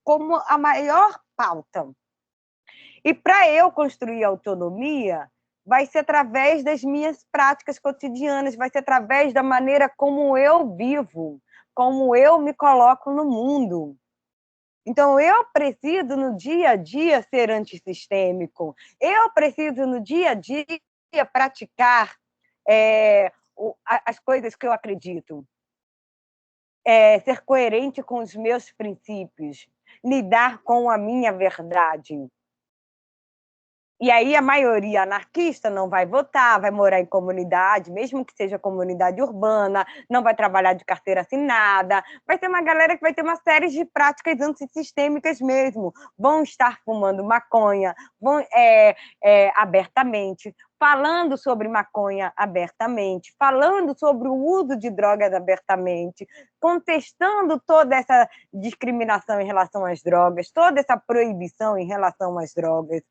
como a maior pauta. E para eu construir autonomia, vai ser através das minhas práticas cotidianas, vai ser através da maneira como eu vivo, como eu me coloco no mundo. Então, eu preciso, no dia a dia, ser antissistêmico. Eu preciso, no dia a dia, praticar as coisas que eu acredito. Ser coerente com os meus princípios. Lidar com a minha verdade. E aí a maioria anarquista não vai votar, vai morar em comunidade, mesmo que seja comunidade urbana, não vai trabalhar de carteira assinada, vai ter uma galera que vai ter uma série de práticas antissistêmicas mesmo, vão estar fumando maconha, vão abertamente, falando sobre maconha abertamente, falando sobre o uso de drogas abertamente, contestando toda essa discriminação em relação às drogas, toda essa proibição em relação às drogas.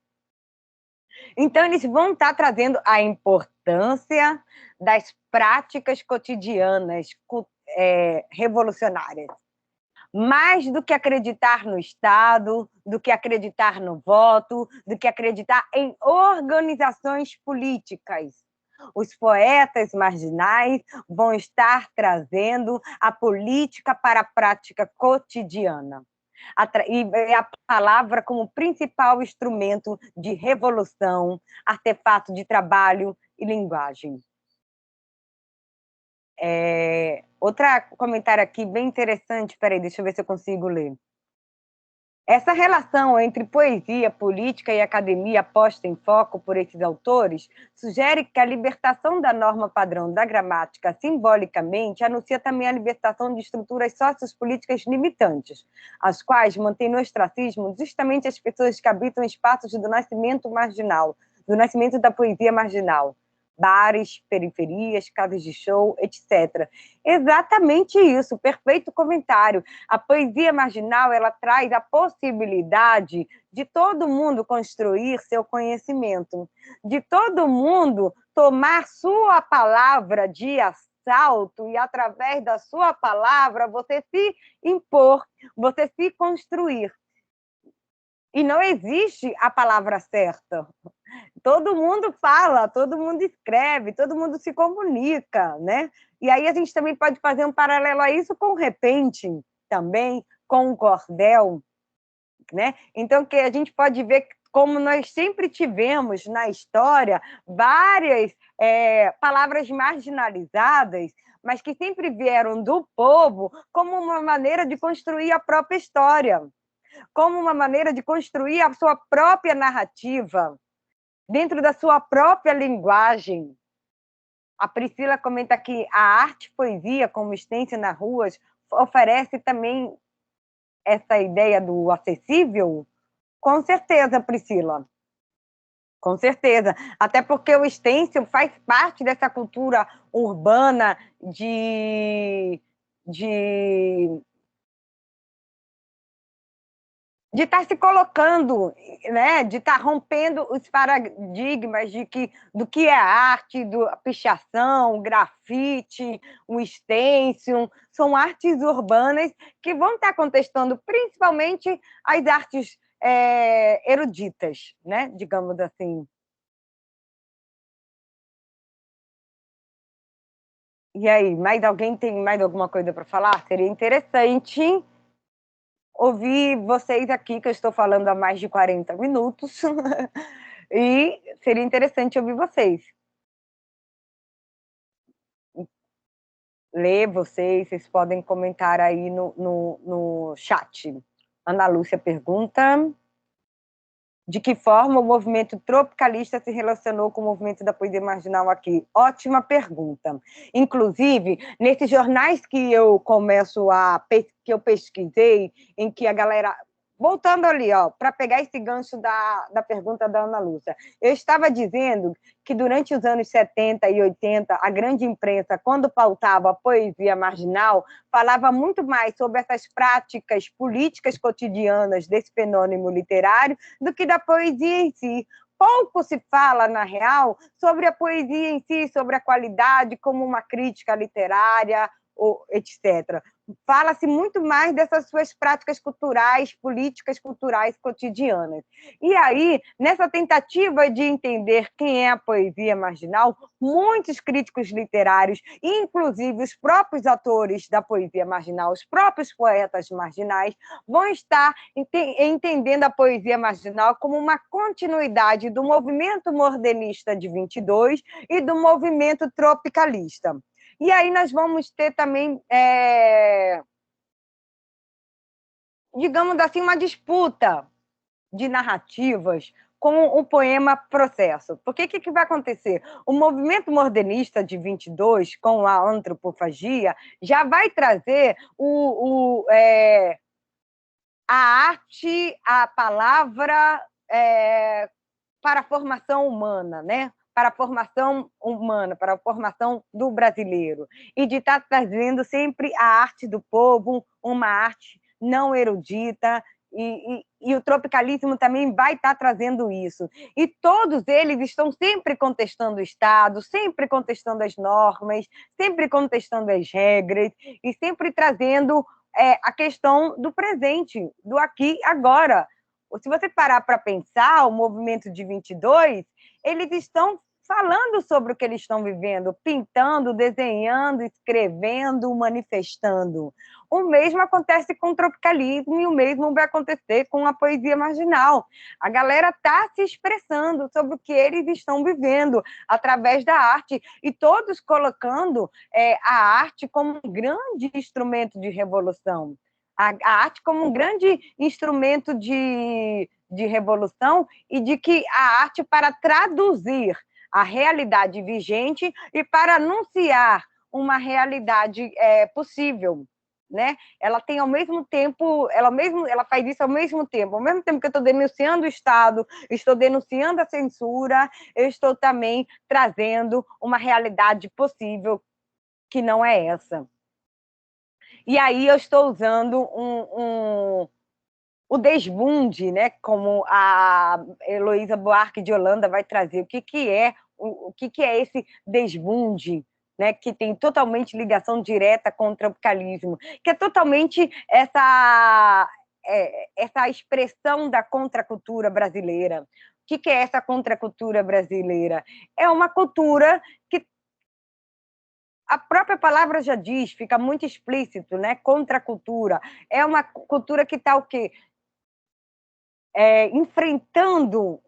Então, eles vão estar trazendo a importância das práticas cotidianas revolucionárias. Mais do que acreditar no Estado, do que acreditar no voto, do que acreditar em organizações políticas. Os poetas marginais vão estar trazendo a política para a prática cotidiana. E a palavra como principal instrumento de revolução, artefato de trabalho e linguagem. Outro comentário aqui bem interessante, peraí, deixa eu ver se eu consigo ler. Essa relação entre poesia, política e academia posta em foco por esses autores sugere que a libertação da norma padrão da gramática simbolicamente anuncia também a libertação de estruturas sociopolíticas limitantes, as quais mantêm no ostracismo justamente as pessoas que habitam espaços do nascimento marginal, do nascimento da poesia marginal. bares, periferias, casas de show, etc. Exatamente isso, perfeito comentário. A poesia marginal, ela traz a possibilidade de todo mundo construir seu conhecimento, de todo mundo tomar sua palavra de assalto e, através da sua palavra, você se impor, você se construir. E não existe a palavra certa. Todo mundo fala, todo mundo escreve, todo mundo se comunica, né? E aí a gente também pode fazer um paralelo a isso com o repente, também, com o cordel, né? Então, que a gente pode ver como nós sempre tivemos na história várias palavras marginalizadas, mas que sempre vieram do povo como uma maneira de construir a própria história, como uma maneira de construir a sua própria narrativa, dentro da sua própria linguagem. A Priscila comenta que a arte-poesia, como extensa nas ruas, oferece também essa ideia do acessível? Com certeza, Priscila. Com certeza. Até porque o stencil faz parte dessa cultura urbana de estar se colocando, né? De estar rompendo os paradigmas do que é arte, a pichação, o grafite, o stencil, são artes urbanas que vão estar contestando principalmente as artes eruditas, né? Digamos assim. E aí, mais alguém tem mais alguma coisa para falar? Seria interessante ouvir vocês aqui, que eu estou falando há mais de 40 minutos, e seria interessante ouvir vocês. Ler vocês podem comentar aí no chat. Ana Lúcia pergunta: de que forma o movimento tropicalista se relacionou com o movimento da poesia marginal aqui? Ótima pergunta. Inclusive, nesses jornais que eu que eu pesquisei, em que a galera... Voltando ali, para pegar esse gancho da pergunta da Ana Lúcia, eu estava dizendo que durante os anos 70 e 80, a grande imprensa, quando pautava a poesia marginal, falava muito mais sobre essas práticas políticas cotidianas desse fenômeno literário do que da poesia em si. Pouco se fala, na real, sobre a poesia em si, sobre a qualidade como uma crítica literária, etc. Fala-se muito mais dessas suas práticas culturais, políticas culturais cotidianas. E aí, nessa tentativa de entender quem é a poesia marginal, muitos críticos literários, inclusive os próprios atores da poesia marginal, os próprios poetas marginais, vão estar entendendo a poesia marginal como uma continuidade do movimento modernista de 22 e do movimento tropicalista. E aí nós vamos ter também, digamos assim, uma disputa de narrativas com o poema Processo. Porque o que vai acontecer? O movimento modernista de 22, com a antropofagia, já vai trazer a arte, a palavra para a formação humana, né? Para a formação humana, para a formação do brasileiro, e de estar trazendo sempre a arte do povo, uma arte não erudita, e o tropicalismo também vai estar trazendo isso. E todos eles estão sempre contestando o Estado, sempre contestando as normas, sempre contestando as regras, e sempre trazendo a questão do presente, do aqui e agora. Se você parar para pensar, o movimento de 22, eles estão falando sobre o que eles estão vivendo, pintando, desenhando, escrevendo, manifestando. O mesmo acontece com o tropicalismo e o mesmo vai acontecer com a poesia marginal. A galera está se expressando sobre o que eles estão vivendo através da arte, e todos colocando a arte como um grande instrumento de revolução. A arte como um grande instrumento de revolução, e de que a arte para traduzir a realidade vigente e para anunciar uma realidade possível, né? Ela tem ao mesmo tempo, ela faz isso ao mesmo tempo que eu estou denunciando o Estado, estou denunciando a censura, eu estou também trazendo uma realidade possível que não é essa. E aí eu estou usando o desbunde, né? Como a Heloísa Buarque de Holanda vai trazer, o que é esse desbunde, né, que tem totalmente ligação direta com o tropicalismo, que é totalmente essa expressão da contracultura brasileira. O que é essa contracultura brasileira? É uma cultura que a própria palavra já diz, fica muito explícito, né? Contracultura. É uma cultura que está o quê? Enfrentando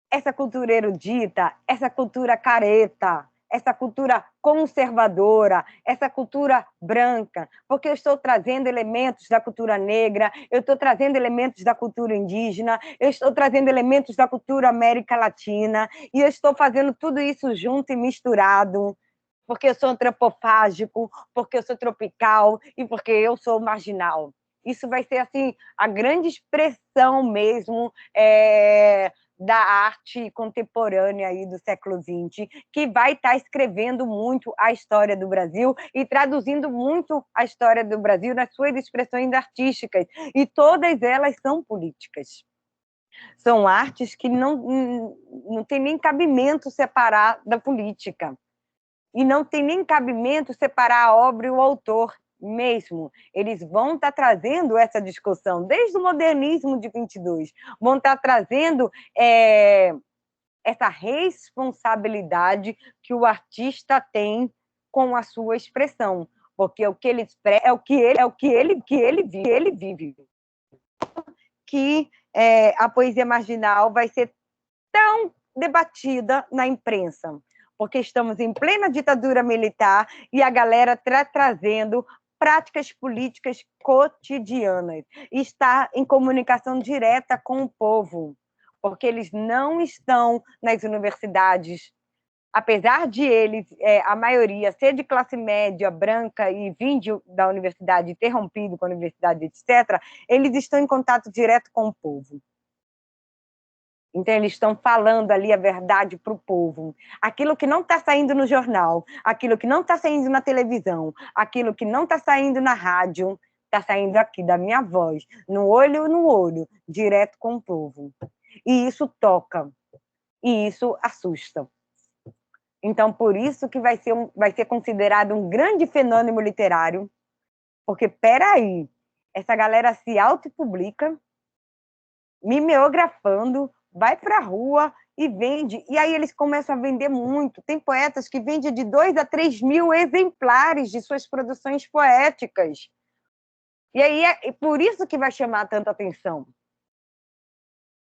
essa cultura erudita, essa cultura careta, essa cultura conservadora, essa cultura branca, porque eu estou trazendo elementos da cultura negra, eu estou trazendo elementos da cultura indígena, eu estou trazendo elementos da cultura América Latina, e eu estou fazendo tudo isso junto e misturado, porque eu sou antropofágico, porque eu sou tropical e porque eu sou marginal. Isso vai ser assim a grande expressão mesmo da arte contemporânea aí do século XX, que vai estar escrevendo muito a história do Brasil e traduzindo muito a história do Brasil nas suas expressões artísticas, e todas elas são políticas. São artes que não tem nem cabimento separar da política. E não tem nem cabimento separar a obra e o autor mesmo. Eles vão estar trazendo essa discussão, desde o modernismo de 22, vão estar trazendo essa responsabilidade que o artista tem com a sua expressão, porque o que ele expressa é o que ele vive. Que a poesia marginal vai ser tão debatida na imprensa, porque estamos em plena ditadura militar e a galera está trazendo práticas políticas cotidianas, está em comunicação direta com o povo, porque eles não estão nas universidades, apesar de eles, a maioria, ser de classe média, branca e vir da universidade, ter rompido com a universidade, etc., eles estão em contato direto com o povo. Então, eles estão falando ali a verdade para o povo. Aquilo que não está saindo no jornal, aquilo que não está saindo na televisão, aquilo que não está saindo na rádio, está saindo aqui da minha voz, no olho, direto com o povo. E isso toca, e isso assusta. Então, por isso que vai ser considerado um grande fenômeno literário, porque, peraí, essa galera se autopublica, mimeografando, vai para a rua e vende. E aí eles começam a vender muito. Tem poetas que vendem de 2 a 3 mil exemplares de suas produções poéticas. E aí é por isso que vai chamar tanta atenção.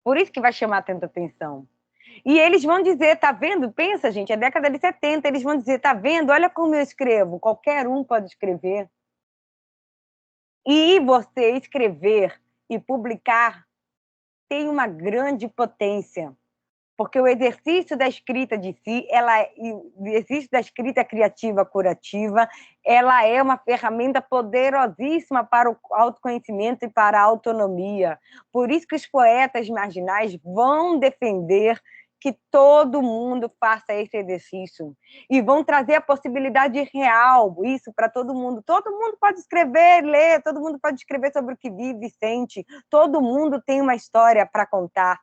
Por isso que vai chamar tanta atenção. E eles vão dizer, tá vendo? Pensa, gente, é década de 70, eles vão dizer, tá vendo? Olha como eu escrevo. Qualquer um pode escrever. E você escrever e publicar tem uma grande potência, porque o exercício da escrita de si, o exercício da escrita criativa curativa, ela é uma ferramenta poderosíssima para o autoconhecimento e para a autonomia. Por isso que os poetas marginais vão defender que todo mundo faça esse exercício e vão trazer a possibilidade real, isso para todo mundo. Todo mundo pode escrever, ler, todo mundo pode escrever sobre o que vive e sente, todo mundo tem uma história para contar.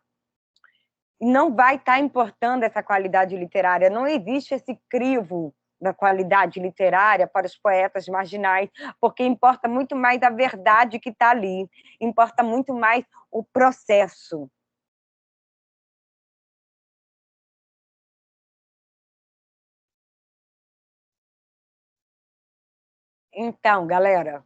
Não vai estar importando essa qualidade literária, não existe esse crivo da qualidade literária para os poetas marginais, porque importa muito mais a verdade que está ali, importa muito mais o processo. Então, galera,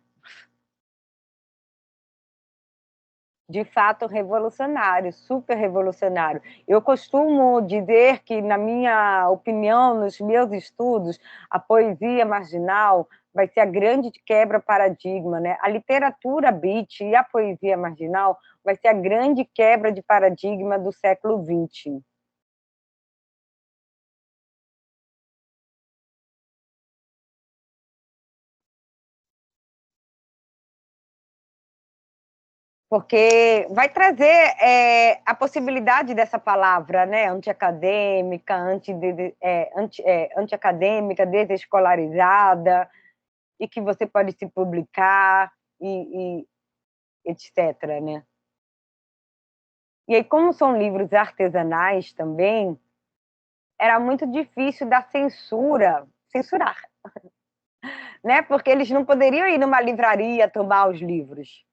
de fato revolucionário, super revolucionário. Eu costumo dizer que, na minha opinião, nos meus estudos, a poesia marginal vai ser a grande quebra paradigma, né? A literatura beat e a poesia marginal vai ser a grande quebra de paradigma do século XX. porque vai trazer a possibilidade dessa palavra, né, antiacadêmica, antiacadêmica, desescolarizada, e que você pode se publicar, e etc., né? E aí, como são livros artesanais também, era muito difícil da censurar, né? Porque eles não poderiam ir numa livraria tomar os livros.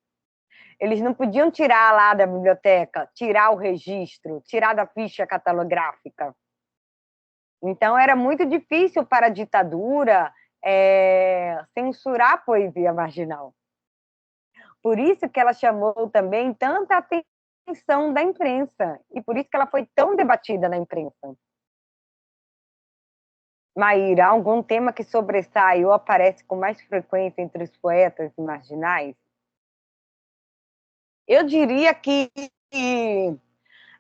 Eles não podiam tirar lá da biblioteca, tirar o registro, tirar da ficha catalográfica. Então, era muito difícil para a ditadura censurar a poesia marginal. Por isso que ela chamou também tanta atenção da imprensa, e por isso que ela foi tão debatida na imprensa. Maíra, algum tema que sobressai ou aparece com mais frequência entre os poetas marginais? Eu diria que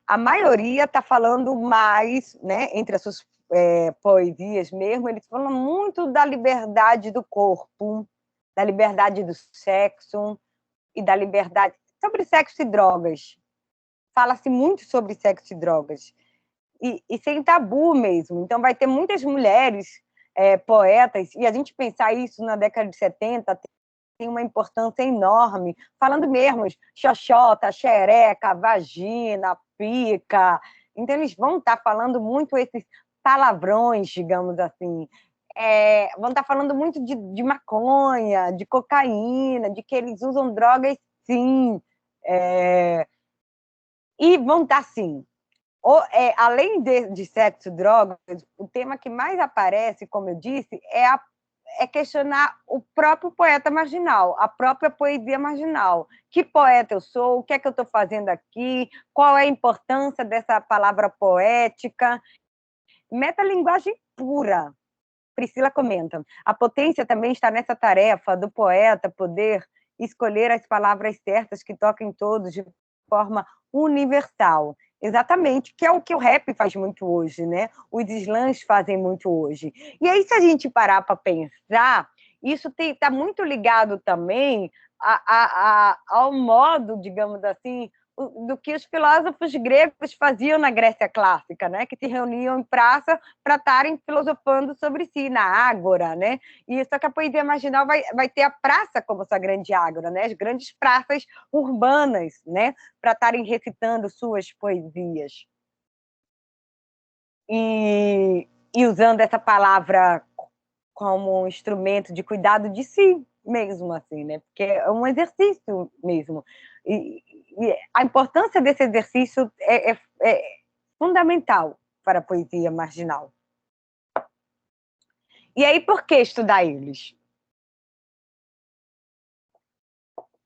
a maioria está falando mais, né, entre as suas poesias mesmo, eles falam muito da liberdade do corpo, da liberdade do sexo e da liberdade sobre sexo e drogas. Fala-se muito sobre sexo e drogas. E sem tabu mesmo. Então, vai ter muitas mulheres poetas, e a gente pensar isso na década de 70 tem uma importância enorme, falando mesmo, xoxota, xereca, vagina, pica. Então, eles vão estar falando muito esses palavrões, digamos assim. Vão estar falando muito de maconha, de cocaína, de que eles usam drogas, sim. E vão estar, sim, além de sexo e drogas, o tema que mais aparece, como eu disse, é questionar o próprio poeta marginal, a própria poesia marginal. Que poeta eu sou? O que é que eu estou fazendo aqui? Qual é a importância dessa palavra poética? Metalinguagem pura. Priscila comenta. A potência também está nessa tarefa do poeta poder escolher as palavras certas que toquem todos de forma universal. Exatamente, que é o que o rap faz muito hoje, né? Os slams fazem muito hoje. E aí, se a gente parar para pensar, isso está muito ligado também ao modo, digamos assim, do que os filósofos gregos faziam na Grécia clássica, né? Que se reuniam em praça para estarem filosofando sobre si, na ágora, né? E só que a poesia marginal vai ter a praça como sua grande ágora, né? As grandes praças urbanas, né? Para estarem recitando suas poesias. E usando essa palavra como um instrumento de cuidado de si mesmo, assim, né? Porque é um exercício mesmo. E a importância desse exercício é fundamental para a poesia marginal. E aí, por que estudar eles?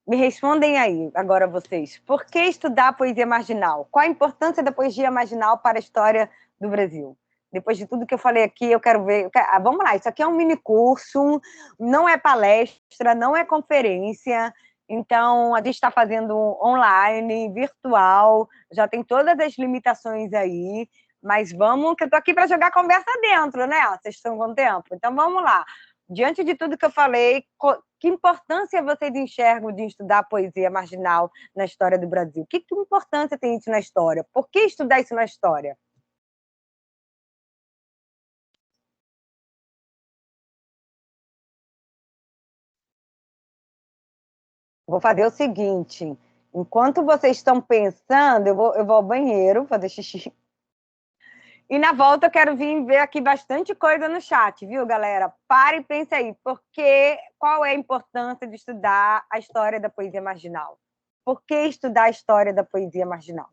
Me respondem aí, agora vocês. Por que estudar a poesia marginal? Qual a importância da poesia marginal para a história do Brasil? Depois de tudo que eu falei aqui, eu quero ver... vamos lá, isso aqui é um mini curso, não é palestra, não é conferência. Então, a gente está fazendo online, virtual, já tem todas as limitações aí, mas vamos, que eu estou aqui para jogar conversa dentro, né? Vocês estão com tempo? Então, vamos lá. Diante de tudo que eu falei, que importância vocês enxergam de estudar a poesia marginal na história do Brasil? Que importância tem isso na história? Por que estudar isso na história? Vou fazer o seguinte, enquanto vocês estão pensando, eu vou ao banheiro fazer xixi. E na volta eu quero vir ver aqui bastante coisa no chat, viu, galera? Para e pense aí, qual é a importância de estudar a história da poesia marginal? Por que estudar a história da poesia marginal?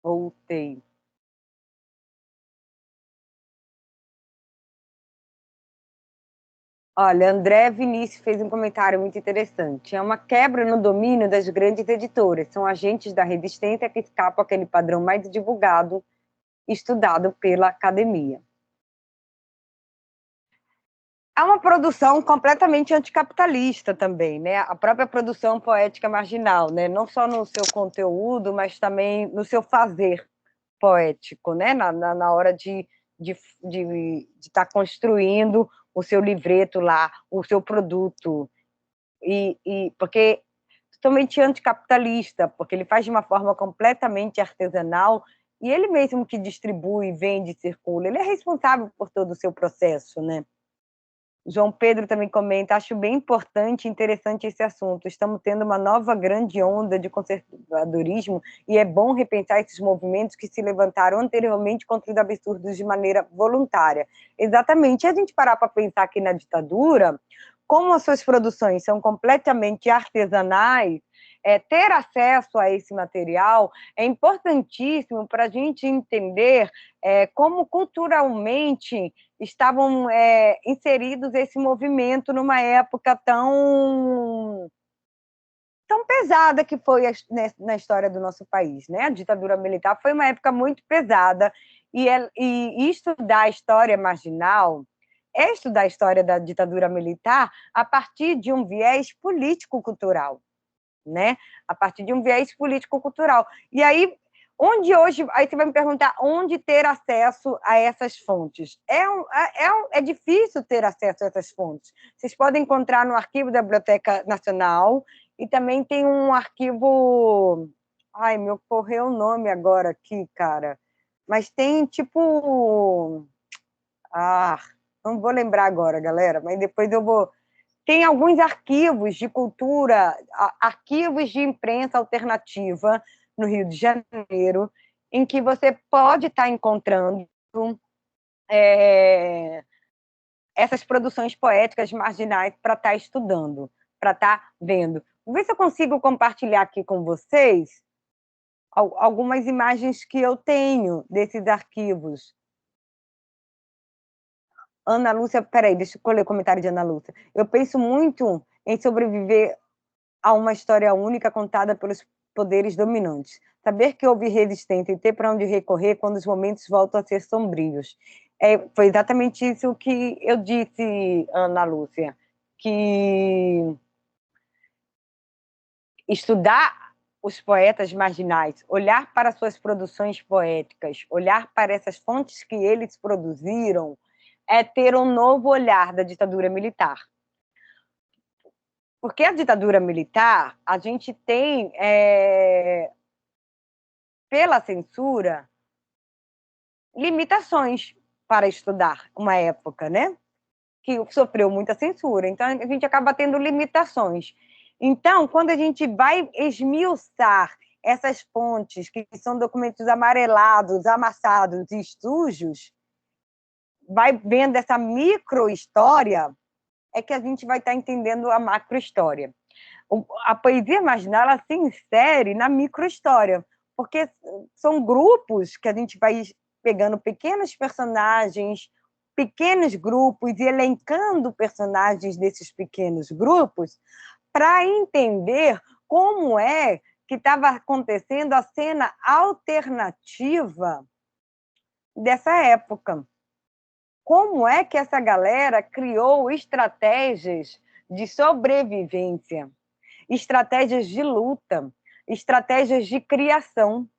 Voltei. Olha, André Vinícius fez um comentário muito interessante. É uma quebra no domínio das grandes editoras. São agentes da resistência que escapam àquele padrão mais divulgado e estudado pela academia. É uma produção completamente anticapitalista também, né? A própria produção poética marginal, né? Não só no seu conteúdo, mas também no seu fazer poético, né? Na hora de estar construindo o seu livreto lá, o seu produto, porque totalmente anticapitalista, porque ele faz de uma forma completamente artesanal e ele mesmo que distribui, vende, circula, ele é responsável por todo o seu processo, né? João Pedro também comenta, acho bem importante e interessante esse assunto. Estamos tendo uma nova grande onda de conservadorismo e é bom repensar esses movimentos que se levantaram anteriormente contra os absurdos de maneira voluntária. Exatamente. E a gente parar para pensar aqui na ditadura, como as suas produções são completamente artesanais, ter acesso a esse material é importantíssimo para a gente entender como culturalmente estavam inseridos esse movimento numa época tão pesada que foi na história do nosso país, né? A ditadura militar foi uma época muito pesada e estudar a história marginal é estudar a história da ditadura militar a partir de um viés político-cultural, né? A partir de um viés político-cultural. E aí, aí você vai me perguntar onde ter acesso a essas fontes. É difícil ter acesso a essas fontes. Vocês podem encontrar no arquivo da Biblioteca Nacional e também tem um arquivo... Ai, me ocorreu o nome agora aqui, cara. Mas tem tipo... não vou lembrar agora, galera, mas depois eu vou... Tem alguns arquivos de cultura, arquivos de imprensa alternativa no Rio de Janeiro, em que você pode estar encontrando essas produções poéticas marginais para estar estudando, para estar vendo. Vou ver se eu consigo compartilhar aqui com vocês algumas imagens que eu tenho desses arquivos. Ana Lúcia, peraí, deixa eu ler o comentário de Ana Lúcia. Eu penso muito em sobreviver a uma história única contada pelos poderes dominantes. Saber que houve resistência e ter para onde recorrer quando os momentos voltam a ser sombrios. Foi exatamente isso que eu disse, Ana Lúcia, que estudar os poetas marginais, olhar para suas produções poéticas, olhar para essas fontes que eles produziram, é ter um novo olhar da ditadura militar. Porque a ditadura militar, a gente tem, pela censura, limitações para estudar uma época, né? Que sofreu muita censura. Então, a gente acaba tendo limitações. Então, quando a gente vai esmiuçar essas fontes, que são documentos amarelados, amassados e sujos, vai vendo essa micro-história, é que a gente vai estar entendendo a macro-história. A poesia marginal, ela se insere na micro-história, porque são grupos que a gente vai pegando pequenos personagens, pequenos grupos, e elencando personagens desses pequenos grupos para entender como é que estava acontecendo a cena alternativa dessa época. Como é que essa galera criou estratégias de sobrevivência, estratégias de luta, estratégias de criação?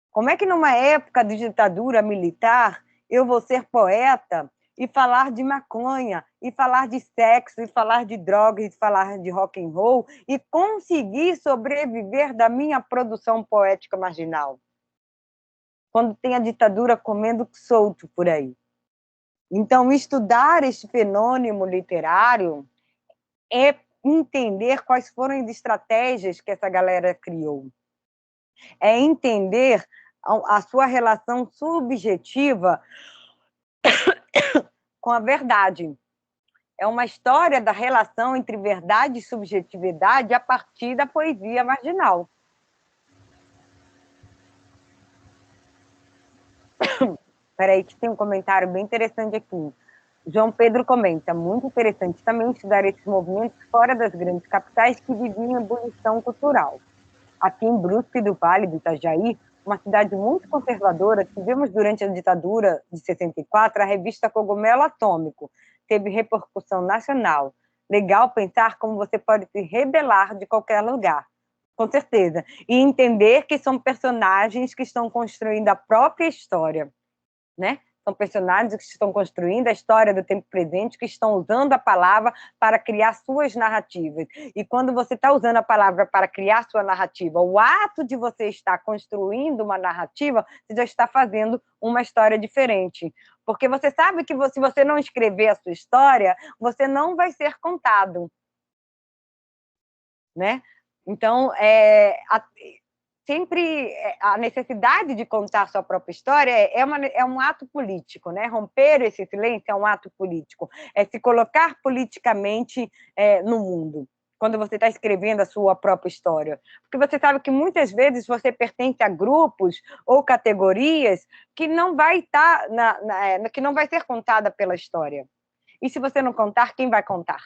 Como é que numa época de ditadura militar eu vou ser poeta e falar de maconha, e falar de sexo, e falar de drogas, e falar de rock and roll, e conseguir sobreviver da minha produção poética marginal? Quando tem a ditadura comendo solto por aí. Então, estudar este fenômeno literário é entender quais foram as estratégias que essa galera criou. É entender a sua relação subjetiva com a verdade. É uma história da relação entre verdade e subjetividade a partir da poesia marginal. Peraí, que tem um comentário bem interessante aqui. João Pedro comenta, muito interessante também estudar esses movimentos fora das grandes capitais que viviam em ebulição cultural. Aqui em Brusque do Vale do Itajaí, uma cidade muito conservadora, tivemos durante a ditadura de 64 a revista Cogumelo Atômico, teve repercussão nacional. Legal pensar como você pode se rebelar de qualquer lugar, com certeza, e entender que são personagens que estão construindo a própria história, né? São personagens que estão construindo a história do tempo presente, que estão usando a palavra para criar suas narrativas. E quando você está usando a palavra para criar sua narrativa, o ato de você estar construindo uma narrativa, você já está fazendo uma história diferente. Porque você sabe que se você não escrever a sua história, você não vai ser contado, né? Então, sempre a necessidade de contar sua própria história é um ato político, né? Romper esse silêncio é um ato político, é se colocar politicamente no mundo, quando você está escrevendo a sua própria história. Porque você sabe que muitas vezes você pertence a grupos ou categorias que não vai estar que não vai ser contada pela história. E se você não contar, quem vai contar?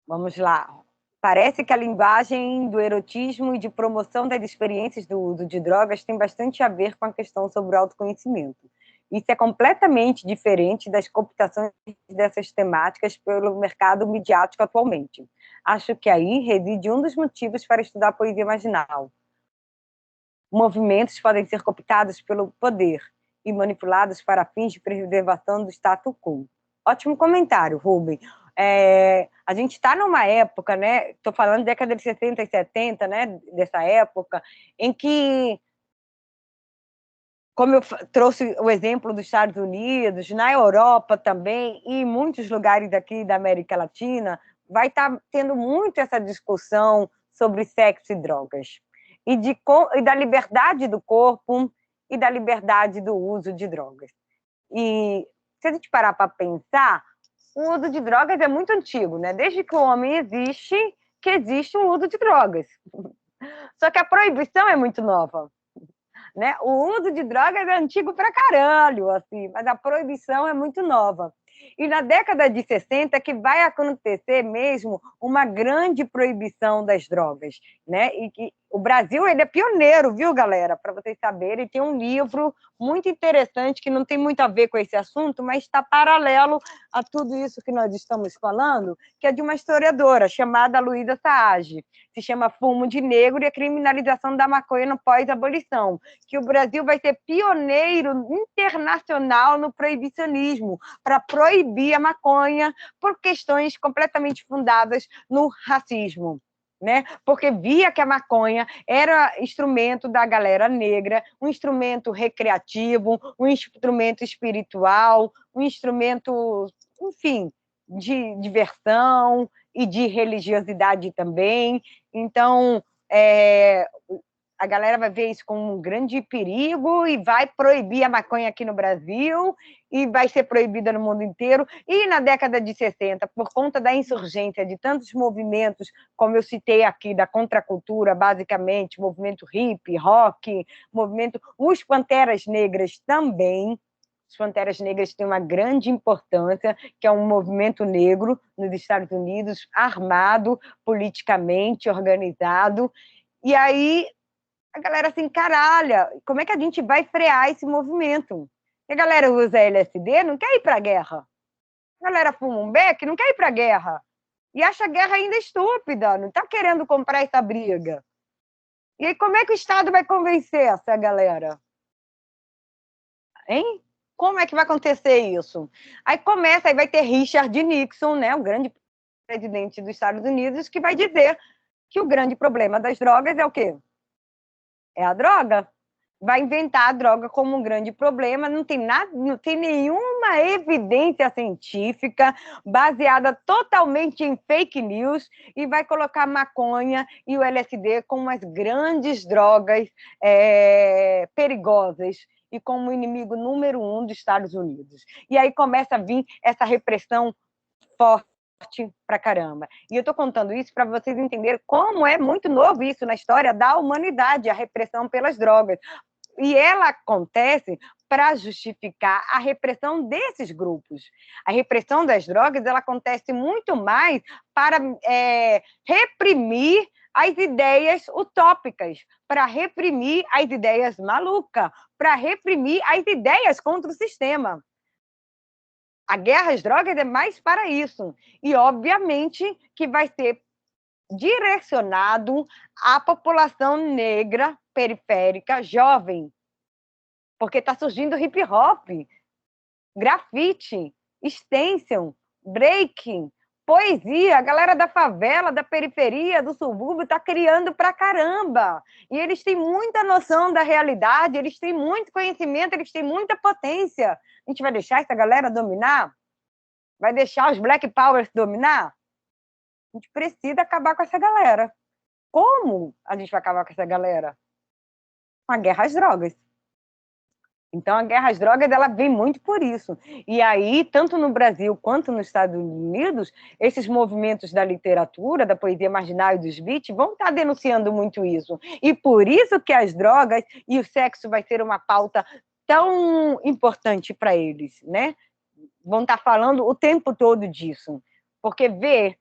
Vamos lá. Parece que a linguagem do erotismo e de promoção das experiências do uso de drogas tem bastante a ver com a questão sobre o autoconhecimento. Isso é completamente diferente das cooptações dessas temáticas pelo mercado midiático atualmente. Acho que aí reside um dos motivos para estudar a poesia marginal. Movimentos podem ser cooptados pelo poder e manipulados para fins de preservação do status quo. Ótimo comentário, Rubem. A gente está numa época, né? Estou falando década de 60 e 70, né? Dessa época, em que, como eu trouxe o exemplo dos Estados Unidos, na Europa também, e em muitos lugares aqui da América Latina, vai estar tendo muito essa discussão sobre sexo e drogas. E da liberdade do corpo e da liberdade do uso de drogas. E se a gente parar para pensar, o uso de drogas é muito antigo, né? Desde que o homem existe, que existe um uso de drogas. Só que a proibição é muito nova, né? O uso de drogas é antigo pra caralho, assim, mas a proibição é muito nova. E na década de 60 que vai acontecer mesmo uma grande proibição das drogas, né? E que o Brasil ele é pioneiro, viu, galera? Para vocês saberem, tem um livro muito interessante que não tem muito a ver com esse assunto, mas está paralelo a tudo isso que nós estamos falando, que é de uma historiadora chamada Luísa Saage. Se chama Fumo de Negro e a Criminalização da Maconha no Pós-Abolição, que o Brasil vai ser pioneiro internacional no proibicionismo, para proibir a maconha por questões completamente fundadas no racismo. Né? Porque via que a maconha era instrumento da galera negra, um instrumento recreativo, um instrumento espiritual, um instrumento, enfim, de diversão e de religiosidade também. Então, a galera vai ver isso como um grande perigo e vai proibir a maconha aqui no Brasil e vai ser proibida no mundo inteiro. E na década de 60, por conta da insurgência de tantos movimentos, como eu citei aqui, da contracultura, basicamente, movimento hippie, rock, movimento... Os Panteras Negras também. As Panteras Negras têm uma grande importância, que é um movimento negro nos Estados Unidos, armado, politicamente organizado. E aí a galera assim, caralho, como é que a gente vai frear esse movimento? E a galera usa LSD, não quer ir para a guerra. A galera fuma um beck, não quer ir para a guerra. E acha a guerra ainda estúpida, não está querendo comprar essa briga. E aí como é que o Estado vai convencer essa galera? Hein? Como é que vai acontecer isso? Aí vai ter Richard Nixon, né, o grande presidente dos Estados Unidos, que vai dizer que o grande problema das drogas é o quê? É a droga. Vai inventar a droga como um grande problema, não tem nenhuma evidência científica baseada totalmente em fake news e vai colocar maconha e o LSD como as grandes drogas perigosas e como o inimigo número 1 dos Estados Unidos. E aí começa a vir essa repressão forte pra caramba. E eu estou contando isso para vocês entenderem como é muito novo isso na história da humanidade, a repressão pelas drogas. E ela acontece para justificar a repressão desses grupos. A repressão das drogas ela acontece muito mais para reprimir as ideias utópicas, para reprimir as ideias malucas, para reprimir as ideias contra o sistema. A guerra às drogas é mais para isso. E, obviamente, que vai ser direcionado à população negra, periférica, jovem. Porque está surgindo hip-hop, grafite, stencil, breaking, poesia. A galera da favela, da periferia, do subúrbio está criando pra caramba. E eles têm muita noção da realidade, eles têm muito conhecimento, eles têm muita potência. A gente vai deixar essa galera dominar? Vai deixar os Black Powers dominar? A gente precisa acabar com essa galera. Como a gente vai acabar com essa galera? Com a guerra às drogas. Então, a guerra às drogas ela vem muito por isso. E aí, tanto no Brasil quanto nos Estados Unidos, esses movimentos da literatura, da poesia marginal e dos beats vão estar denunciando muito isso. E por isso que as drogas e o sexo vai ser uma pauta tão importante para eles, né? Vão estar falando o tempo todo disso. Porque ver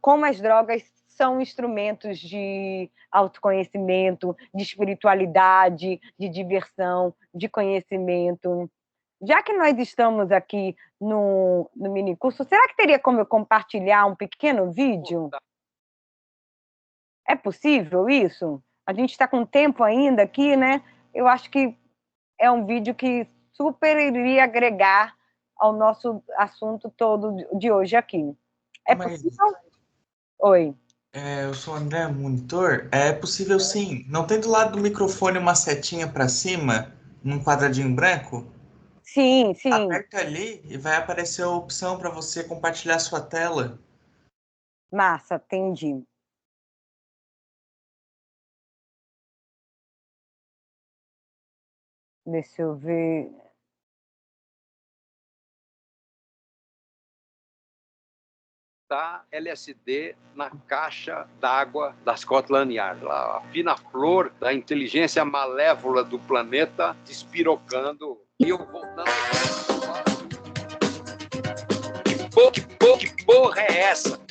como as drogas são instrumentos de autoconhecimento, de espiritualidade, de diversão, de conhecimento. Já que nós estamos aqui no minicurso, será que teria como eu compartilhar um pequeno vídeo? É possível isso? A gente está com tempo ainda aqui, né? Eu acho que é um vídeo que super iria agregar ao nosso assunto todo de hoje aqui. É possível? Oi. Eu sou o André, monitor. É possível sim. Não tem do lado do microfone uma setinha para cima, num quadradinho branco? Sim, sim. Aperta ali e vai aparecer a opção para você compartilhar sua tela. Massa, entendi. Deixa eu ver. Tá LSD na caixa d'água da Scotland Yard, lá, a fina flor da inteligência malévola do planeta despirocando. E eu voltando. Que porra é essa?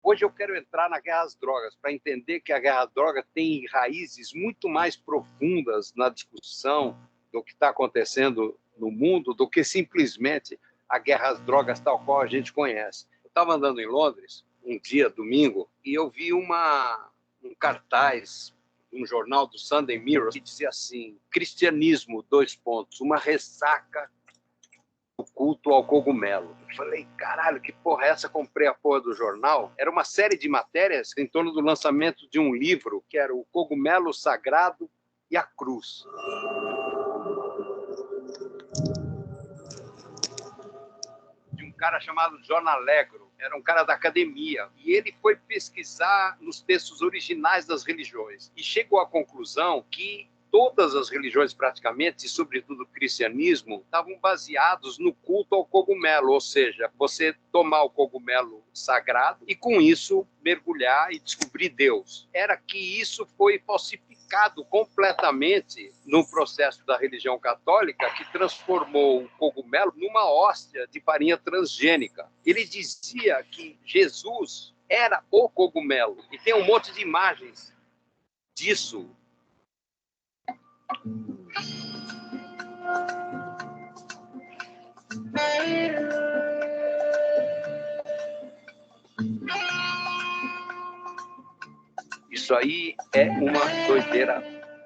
Hoje eu quero entrar na guerra às drogas, para entender que a guerra às drogas tem raízes muito mais profundas na discussão do que está acontecendo no mundo do que simplesmente a guerra às drogas tal qual a gente conhece. Eu estava andando em Londres, um dia, domingo, e eu vi um cartaz, um jornal do Sunday Mirror, que dizia assim, cristianismo, : uma ressaca do culto ao cogumelo. Eu falei, caralho, que porra é essa? Comprei a porra do jornal. Era uma série de matérias em torno do lançamento de um livro, que era O Cogumelo Sagrado e a Cruz. De um cara chamado John Allegro, era um cara da academia, e ele foi pesquisar nos textos originais das religiões e chegou à conclusão que todas as religiões praticamente, e sobretudo o cristianismo, estavam baseados no culto ao cogumelo, ou seja, você tomar o cogumelo sagrado e com isso mergulhar e descobrir Deus. Era que isso foi falsificado completamente no processo da religião católica, que transformou o cogumelo numa hóstia de farinha transgênica. Ele dizia que Jesus era o cogumelo, e tem um monte de imagens disso. Isso aí é uma doideira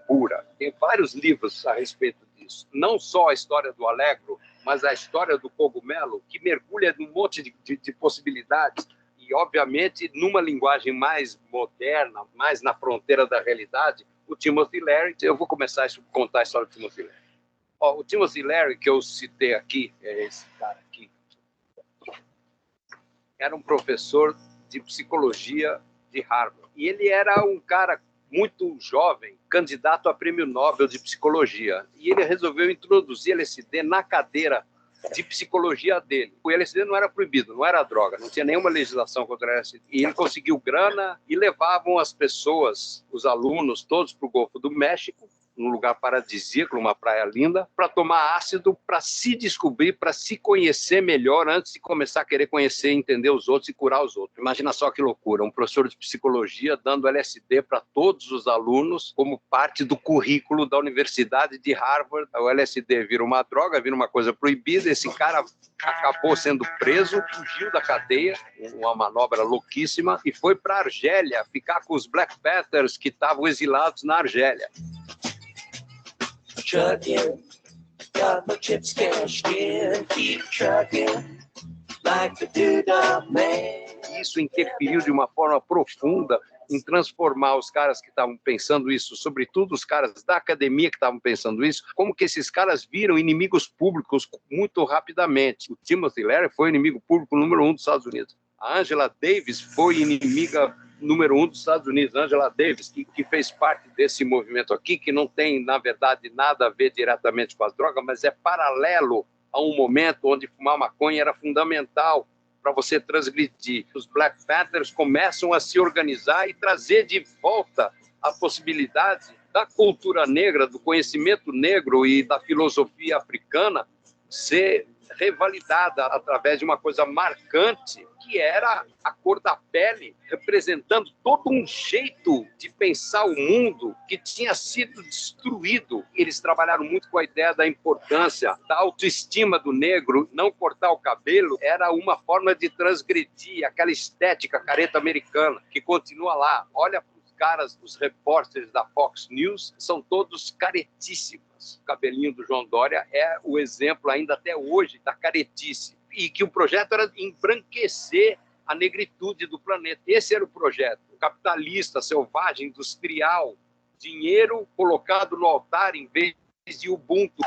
pura. Tem vários livros a respeito disso. Não só a história do Allegro, mas a história do cogumelo, que mergulha num monte de possibilidades e, obviamente, numa linguagem mais moderna, mais na fronteira da realidade, o Timothy Leary. Eu vou começar a contar a história do Timothy Leary. O Timothy Leary, que eu citei aqui, é esse cara aqui, era um professor de psicologia de Harvard. E ele era um cara muito jovem, candidato a prêmio Nobel de Psicologia. E ele resolveu introduzir LSD na cadeira de psicologia dele. O LSD não era proibido, não era droga, não tinha nenhuma legislação contra o LSD. E ele conseguiu grana e levavam as pessoas, os alunos, todos para o Golfo do México, num lugar paradisíaco, uma praia linda, para tomar ácido, para se descobrir, para se conhecer melhor antes de começar a querer conhecer, entender os outros e curar os outros. Imagina só que loucura, um professor de psicologia dando LSD para todos os alunos como parte do currículo da Universidade de Harvard. O LSD vira uma droga, vira uma coisa proibida, esse cara acabou sendo preso, fugiu da cadeia, uma manobra louquíssima, e foi para a Argélia ficar com os Black Panthers que estavam exilados na Argélia. Trucking, got my chips cashed in, keep trucking, like the Doodah Man. Isso interferiu de uma forma profunda em transformar os caras que estavam pensando isso, sobretudo os caras da academia que estavam pensando isso, como que esses caras viram inimigos públicos muito rapidamente. O Timothy Leary foi o inimigo público número 1 dos Estados Unidos. A Angela Davis foi inimiga número 1 dos Estados Unidos, Angela Davis, que fez parte desse movimento aqui, que não tem, na verdade, nada a ver diretamente com as drogas, mas é paralelo a um momento onde fumar maconha era fundamental para você transgredir. Os Black Panthers começam a se organizar e trazer de volta a possibilidade da cultura negra, do conhecimento negro e da filosofia africana ser revalidada através de uma coisa marcante, que era a cor da pele, representando todo um jeito de pensar o mundo que tinha sido destruído. Eles trabalharam muito com a ideia da importância da autoestima do negro. Não cortar o cabelo era uma forma de transgredir aquela estética careta americana que continua lá. Olha para os caras, os repórteres da Fox News, são todos caretíssimos. O cabelinho do João Dória é o exemplo ainda até hoje da caretice. E que o projeto era embranquecer a negritude do planeta. Esse era o projeto. Capitalista, selvagem, industrial, dinheiro colocado no altar em vez de Ubuntu.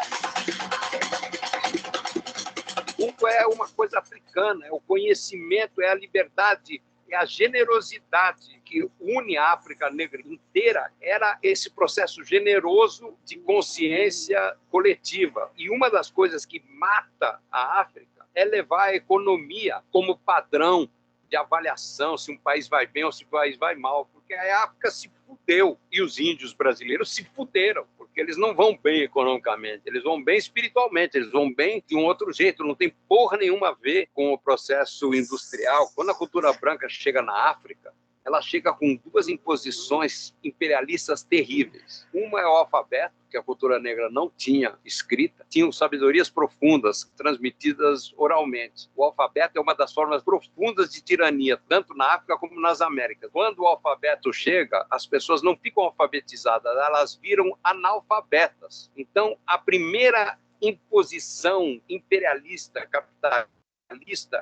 Ubuntu é uma coisa africana, é o conhecimento, é a liberdade, é a generosidade que une a África negra inteira. Era esse processo generoso de consciência coletiva. E uma das coisas que mata a África é levar a economia como padrão de avaliação se um país vai bem ou se um país vai mal, porque a África se fudeu e os índios brasileiros se fuderam, porque eles não vão bem economicamente, eles vão bem espiritualmente, eles vão bem de um outro jeito, não tem porra nenhuma a ver com o processo industrial. Quando a cultura branca chega na África, ela chega com duas imposições imperialistas terríveis. Uma é o alfabeto, que a cultura negra não tinha escrita, tinham sabedorias profundas transmitidas oralmente. O alfabeto é uma das formas profundas de tirania, tanto na África como nas Américas. Quando o alfabeto chega, as pessoas não ficam alfabetizadas, elas viram analfabetas. Então, a primeira imposição imperialista, capitalista,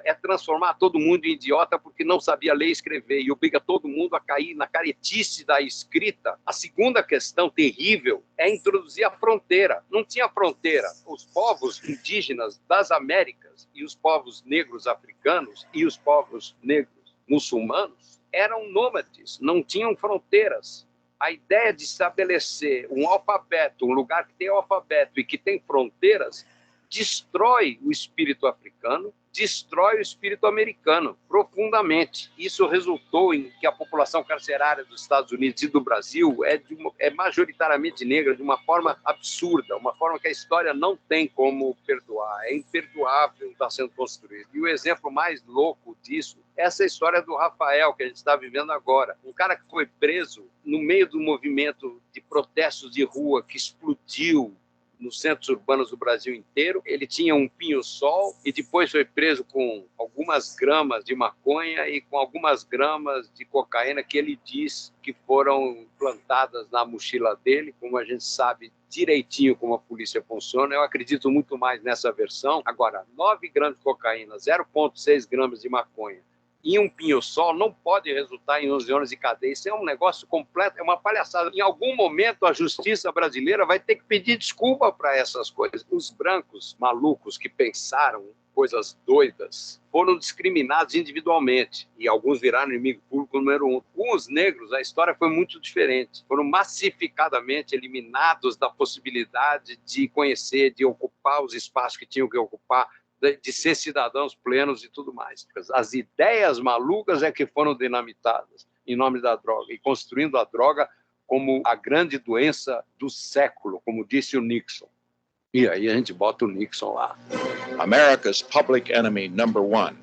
é transformar todo mundo em idiota porque não sabia ler e escrever e obriga todo mundo a cair na caretice da escrita. A segunda questão terrível é introduzir a fronteira. Não tinha fronteira. Os povos indígenas das Américas e os povos negros africanos e os povos negros muçulmanos eram nômades, não tinham fronteiras. A ideia de estabelecer um alfabeto, um lugar que tem alfabeto e que tem fronteiras, destrói o espírito africano, destrói o espírito americano profundamente. Isso resultou em que a população carcerária dos Estados Unidos e do Brasil é majoritariamente negra de uma forma absurda, uma forma que a história não tem como perdoar. É imperdoável o que está sendo construído. E o exemplo mais louco disso é essa história do Rafael, que a gente está vivendo agora. Um cara que foi preso no meio do movimento de protestos de rua que explodiu nos centros urbanos do Brasil inteiro. Ele tinha um pinho-sol e depois foi preso com algumas gramas de maconha e com algumas gramas de cocaína que ele diz que foram plantadas na mochila dele. Como a gente sabe direitinho como a polícia funciona, eu acredito muito mais nessa versão. Agora, 9 gramas de cocaína, 0,6 gramas de maconha e um pinho-sol não pode resultar em 11 anos de cadeia. Isso é um negócio completo, é uma palhaçada. Em algum momento, a justiça brasileira vai ter que pedir desculpa para essas coisas. Os brancos malucos que pensaram coisas doidas, foram discriminados individualmente, e alguns viraram inimigo público número 1. Com os negros, a história foi muito diferente. Foram massificadamente eliminados da possibilidade de conhecer, de ocupar os espaços que tinham que ocupar, de ser cidadãos plenos e tudo mais. As ideias malucas é que foram dinamitadas em nome da droga, e construindo a droga como a grande doença do século, como disse o Nixon. E aí a gente bota o Nixon lá. America's public enemy number one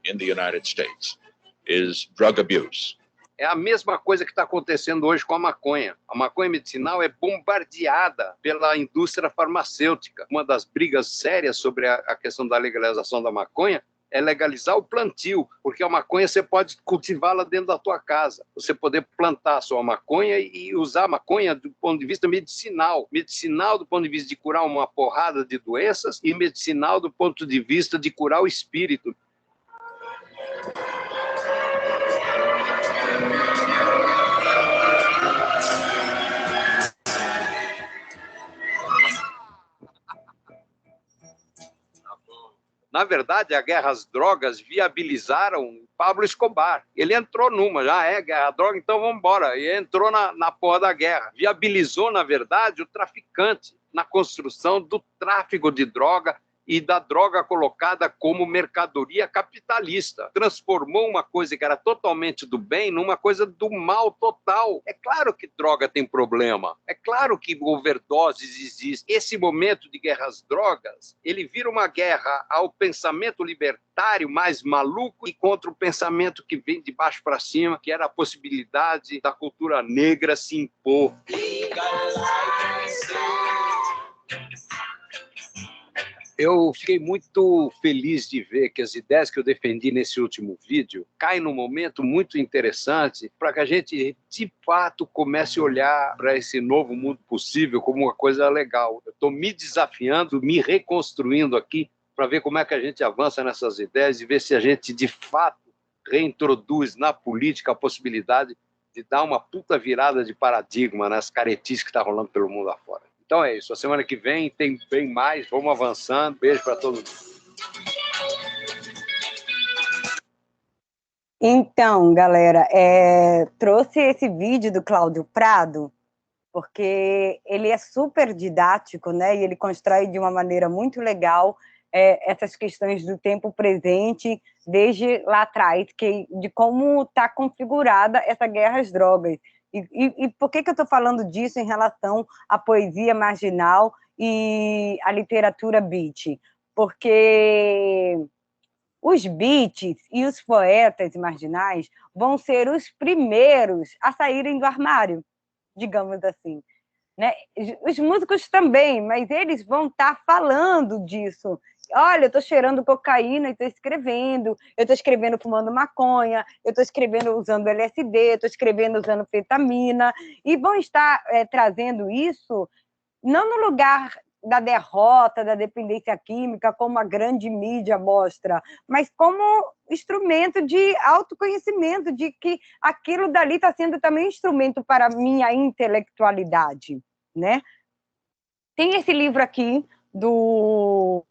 in the United States is drug abuse. É a mesma coisa que está acontecendo hoje com a maconha. A maconha medicinal é bombardeada pela indústria farmacêutica. Uma das brigas sérias sobre a questão da legalização da maconha é legalizar o plantio, porque a maconha você pode cultivá-la dentro da tua casa. Você poder plantar a sua maconha e usar a maconha do ponto de vista medicinal. Medicinal do ponto de vista de curar uma porrada de doenças e medicinal do ponto de vista de curar o espírito. Na verdade, a guerra às drogas viabilizaram Pablo Escobar. Ele entrou numa, já é guerra à droga, então vamos embora. E entrou na porra da guerra. Viabilizou, na verdade, o traficante na construção do tráfico de droga e da droga colocada como mercadoria capitalista. Transformou uma coisa que era totalmente do bem numa coisa do mal total. É claro que droga tem problema. É claro que overdoses existem. Esse momento de guerra às drogas, ele vira uma guerra ao pensamento libertário mais maluco e contra o pensamento que vem de baixo para cima, que era a possibilidade da cultura negra se impor. Eu fiquei muito feliz de ver que as ideias que eu defendi nesse último vídeo caem num momento muito interessante para que a gente, de fato, comece a olhar para esse novo mundo possível como uma coisa legal. Eu estou me desafiando, me reconstruindo aqui para ver como é que a gente avança nessas ideias e ver se a gente, de fato, reintroduz na política a possibilidade de dar uma puta virada de paradigma nas caretices que está rolando pelo mundo afora. Então é isso. A semana que vem tem bem mais. Vamos avançando. Beijo para todo mundo. Então, galera, trouxe esse vídeo do Cláudio Prado, porque ele é super didático, né? E ele constrói de uma maneira muito legal essas questões do tempo presente, desde lá atrás, de como está configurada essa guerra às drogas. E por que eu estou falando disso em relação à poesia marginal e à literatura beat? Porque os beats e os poetas marginais vão ser os primeiros a saírem do armário, digamos assim. Né? Os músicos também, mas eles vão estar falando disso. Olha, eu estou cheirando cocaína e estou escrevendo, eu estou escrevendo fumando maconha, eu estou escrevendo usando LSD, estou escrevendo usando fetamina, e vão estar trazendo isso não no lugar da derrota, da dependência química, como a grande mídia mostra, mas como instrumento de autoconhecimento, de que aquilo dali está sendo também instrumento para a minha intelectualidade, né? Tem esse livro aqui do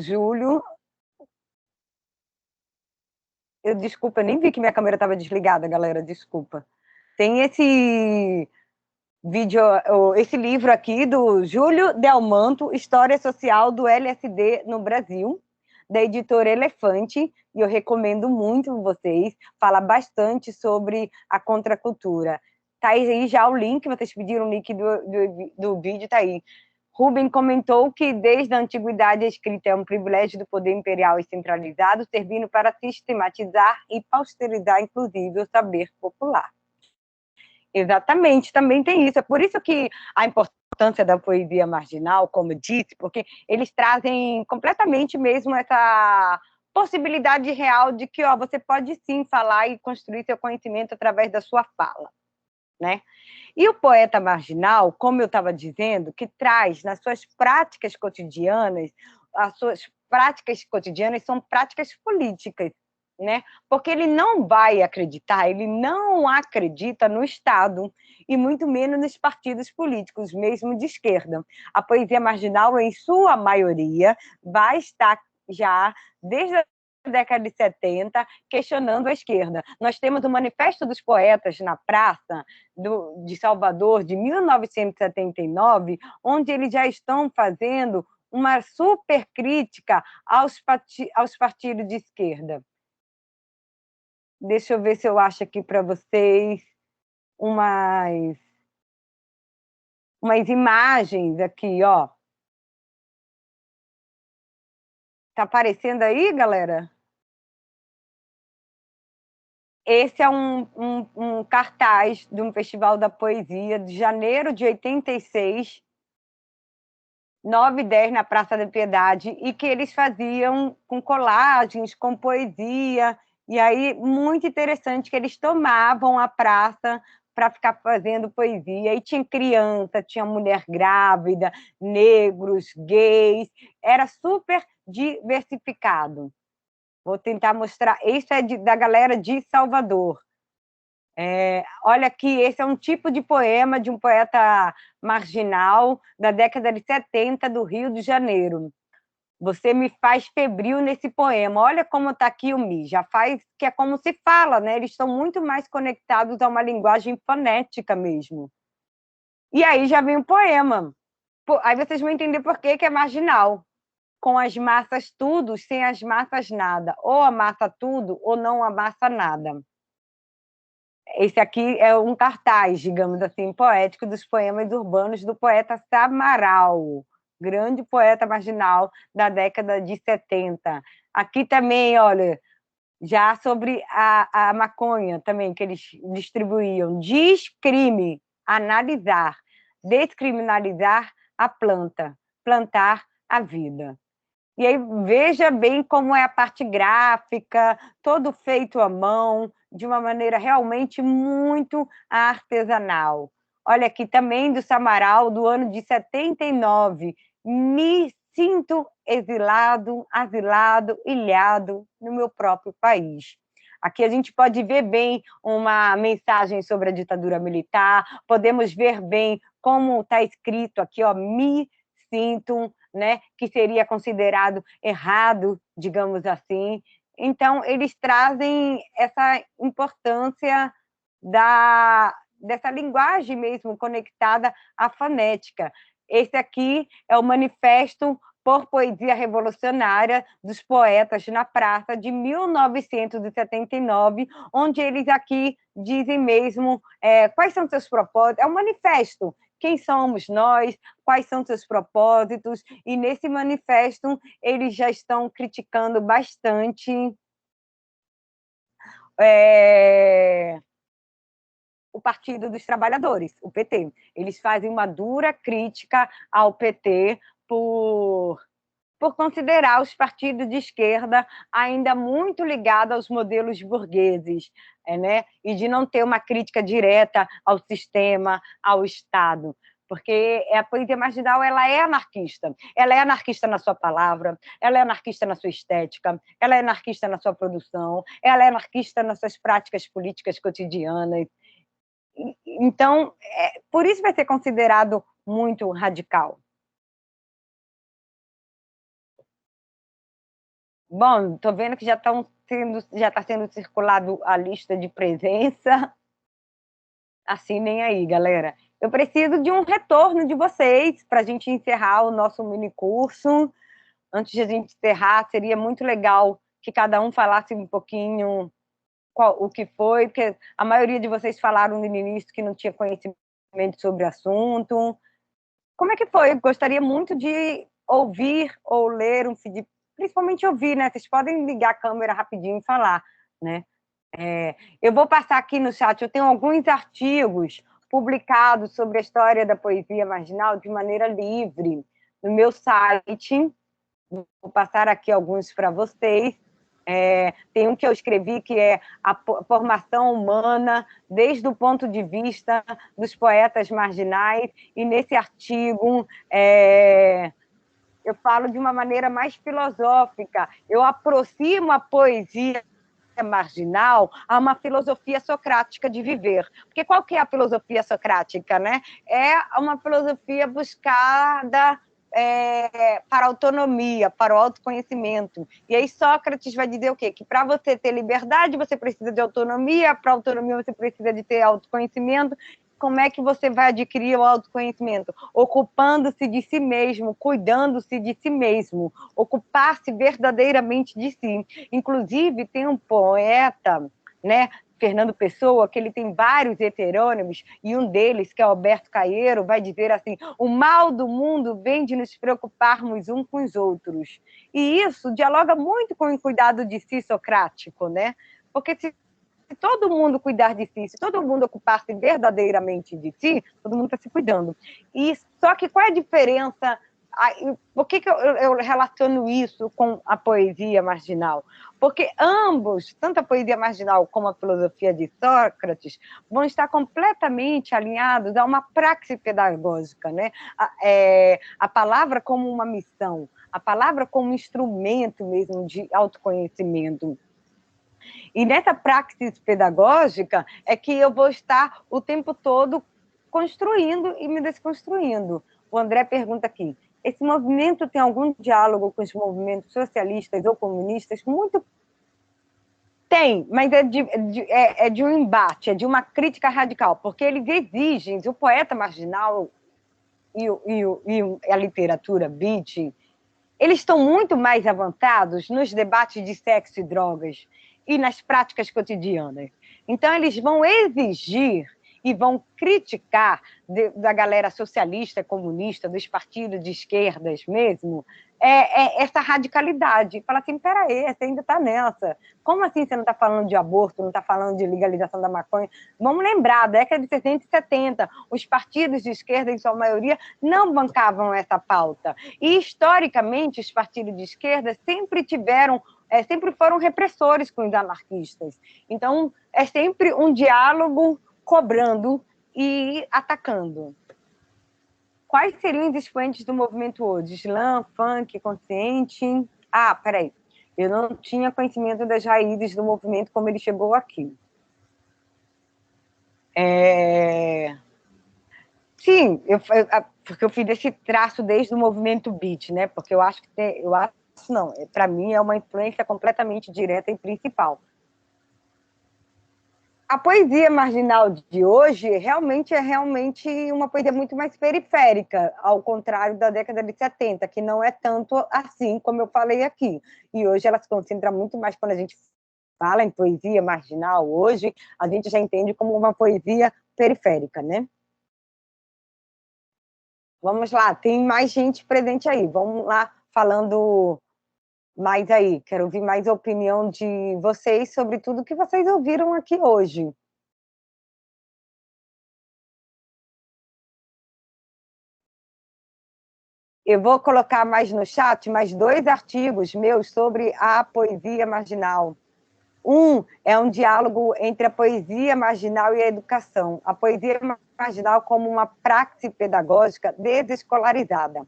Júlio. Desculpa, eu nem vi que minha câmera estava desligada, galera, desculpa. Tem esse livro aqui do Júlio Delmanto, História Social do LSD no Brasil, da editora Elefante, e eu recomendo muito vocês, fala bastante sobre a contracultura. Tá aí já o link, vocês pediram o link do vídeo, tá aí. Rubem comentou que, desde a antiguidade, a escrita é um privilégio do poder imperial e centralizado, servindo para sistematizar e pausterizar, inclusive, o saber popular. Exatamente, também tem isso. É por isso que a importância da poesia marginal, como eu disse, porque eles trazem completamente mesmo essa possibilidade real de que você pode, sim, falar e construir seu conhecimento através da sua fala, né? E o poeta marginal, como eu estava dizendo, que traz nas suas práticas cotidianas, as suas práticas cotidianas são práticas políticas, né? Porque ele não vai acreditar, ele não acredita no Estado, e muito menos nos partidos políticos, mesmo de esquerda. A poesia marginal, em sua maioria, vai estar já, desde a década de 70, questionando a esquerda. Nós temos o Manifesto dos Poetas na Praça de Salvador, de 1979, onde eles já estão fazendo uma super crítica aos partidos de esquerda. Deixa eu ver se eu acho aqui para vocês umas imagens aqui, ó. Tá aparecendo aí, galera? Esse é um cartaz de um festival da poesia de janeiro de 86, 9 e 10, na Praça da Piedade, e que eles faziam com colagens, com poesia, e aí muito interessante que eles tomavam a praça para ficar fazendo poesia, e tinha criança, tinha mulher grávida, negros, gays, era super diversificado. Vou tentar mostrar, isso é da galera de Salvador. Olha aqui, esse é um tipo de poema de um poeta marginal da década de 70 do Rio de Janeiro. Você me faz febril nesse poema. Olha como está aqui o Mi, já faz, que é como se fala, né? Eles estão muito mais conectados a uma linguagem fonética mesmo. E aí já vem o poema. Aí vocês vão entender por que é marginal. Com as massas tudo, sem as massas nada. Ou amassa tudo, ou não amassa nada. Esse aqui é um cartaz, digamos assim, poético dos poemas urbanos do poeta Samaral, grande poeta marginal da década de 70. Aqui também, olha, já sobre a maconha também, que eles distribuíam. Descrime, analisar, descriminalizar a planta, plantar a vida. E aí veja bem como é a parte gráfica, todo feito à mão, de uma maneira realmente muito artesanal. Olha aqui também do Samaral, do ano de 79. Me sinto exilado, asilado, ilhado no meu próprio país. Aqui a gente pode ver bem uma mensagem sobre a ditadura militar, podemos ver bem como está escrito aqui, ó, me sinto, né, que seria considerado errado, digamos assim. Então, eles trazem essa importância dessa linguagem mesmo conectada à fonética. Esse aqui é o Manifesto por Poesia Revolucionária dos Poetas na Praça, de 1979, onde eles aqui dizem mesmo quais são seus propósitos. É um manifesto. Quem somos nós, quais são seus propósitos, e nesse manifesto eles já estão criticando bastante o Partido dos Trabalhadores, o PT. Eles fazem uma dura crítica ao PT por considerar os partidos de esquerda ainda muito ligados aos modelos burgueses, né? E de não ter uma crítica direta ao sistema, ao Estado. Porque a poesia marginal ela é anarquista na sua palavra, ela é anarquista na sua estética, ela é anarquista na sua produção, ela é anarquista nas suas práticas políticas cotidianas. Então, por isso vai ser considerado muito radical. Bom, estou vendo que já está sendo circulado a lista de presença. Assinem aí, galera. Eu preciso de um retorno de vocês para a gente encerrar o nosso mini curso. Antes de a gente encerrar, seria muito legal que cada um falasse um pouquinho o que foi, porque a maioria de vocês falaram no início que não tinha conhecimento sobre o assunto. Como é que foi? Eu gostaria muito de ouvir ou ler um feedback, principalmente ouvir, né? Vocês podem ligar a câmera rapidinho e falar, né? Eu vou passar aqui no chat, eu tenho alguns artigos publicados sobre a história da poesia marginal de maneira livre no meu site. Vou passar aqui alguns para vocês. Tem um que eu escrevi que é a formação humana desde o ponto de vista dos poetas marginais, e nesse artigo eu falo de uma maneira mais filosófica, eu aproximo a poesia marginal a uma filosofia socrática de viver. Porque qual que é a filosofia socrática, né? É uma filosofia buscada para a autonomia, para o autoconhecimento. E aí Sócrates vai dizer o quê? Que para você ter liberdade, você precisa de autonomia, para autonomia você precisa de ter autoconhecimento. Como é que você vai adquirir o autoconhecimento? Ocupando-se de si mesmo, cuidando-se de si mesmo, ocupar-se verdadeiramente de si. Inclusive, tem um poeta, né, Fernando Pessoa, que ele tem vários heterônimos, e um deles, que é Alberto Caeiro, vai dizer assim: o mal do mundo vem de nos preocuparmos uns com os outros. E isso dialoga muito com o cuidado de si socrático, né? Porque se todo mundo cuidar de si, se todo mundo ocupar-se verdadeiramente de si, todo mundo está se cuidando. E só que qual é a diferença? Por que eu relaciono isso com a poesia marginal? Porque ambos, tanto a poesia marginal como a filosofia de Sócrates, vão estar completamente alinhados a uma praxis pedagógica, né? A palavra como uma missão, a palavra como instrumento mesmo de autoconhecimento. E nessa praxis pedagógica é que eu vou estar o tempo todo construindo e me desconstruindo. O André pergunta aqui: esse movimento tem algum diálogo com os movimentos socialistas ou comunistas? Muito tem, mas é de um embate, é de uma crítica radical, porque eles exigem, o poeta marginal e a literatura beat, eles estão muito mais avançados nos debates de sexo e drogas e nas práticas cotidianas. Então, eles vão exigir e vão criticar da galera socialista, comunista, dos partidos de esquerdas mesmo, essa radicalidade. Fala assim, peraí, você ainda está nessa. Como assim você não está falando de aborto, não está falando de legalização da maconha? Vamos lembrar, década de 60 e 70, os partidos de esquerda, em sua maioria, não bancavam essa pauta. E, historicamente, os partidos de esquerda sempre foram repressores com os anarquistas. Então, é sempre um diálogo cobrando e atacando. Quais seriam os expoentes do movimento hoje? Slam, funk, consciente? Peraí. Eu não tinha conhecimento das raízes do movimento como ele chegou aqui. Sim, porque eu fiz esse traço desde o movimento beat, né? Porque eu acho que para mim é uma influência completamente direta e principal. A poesia marginal de hoje é realmente uma poesia muito mais periférica, ao contrário da década de 70, que não é tanto assim como eu falei aqui. E hoje ela se concentra muito mais, quando a gente fala em poesia marginal hoje, a gente já entende como uma poesia periférica, né? Vamos lá, tem mais gente presente aí. Vamos lá, falando mais aí. Quero ouvir mais a opinião de vocês sobre tudo que vocês ouviram aqui hoje. Eu vou colocar mais no chat mais 2 artigos meus sobre a poesia marginal. Um é um diálogo entre a poesia marginal e a educação. A poesia marginal como uma praxis pedagógica desescolarizada.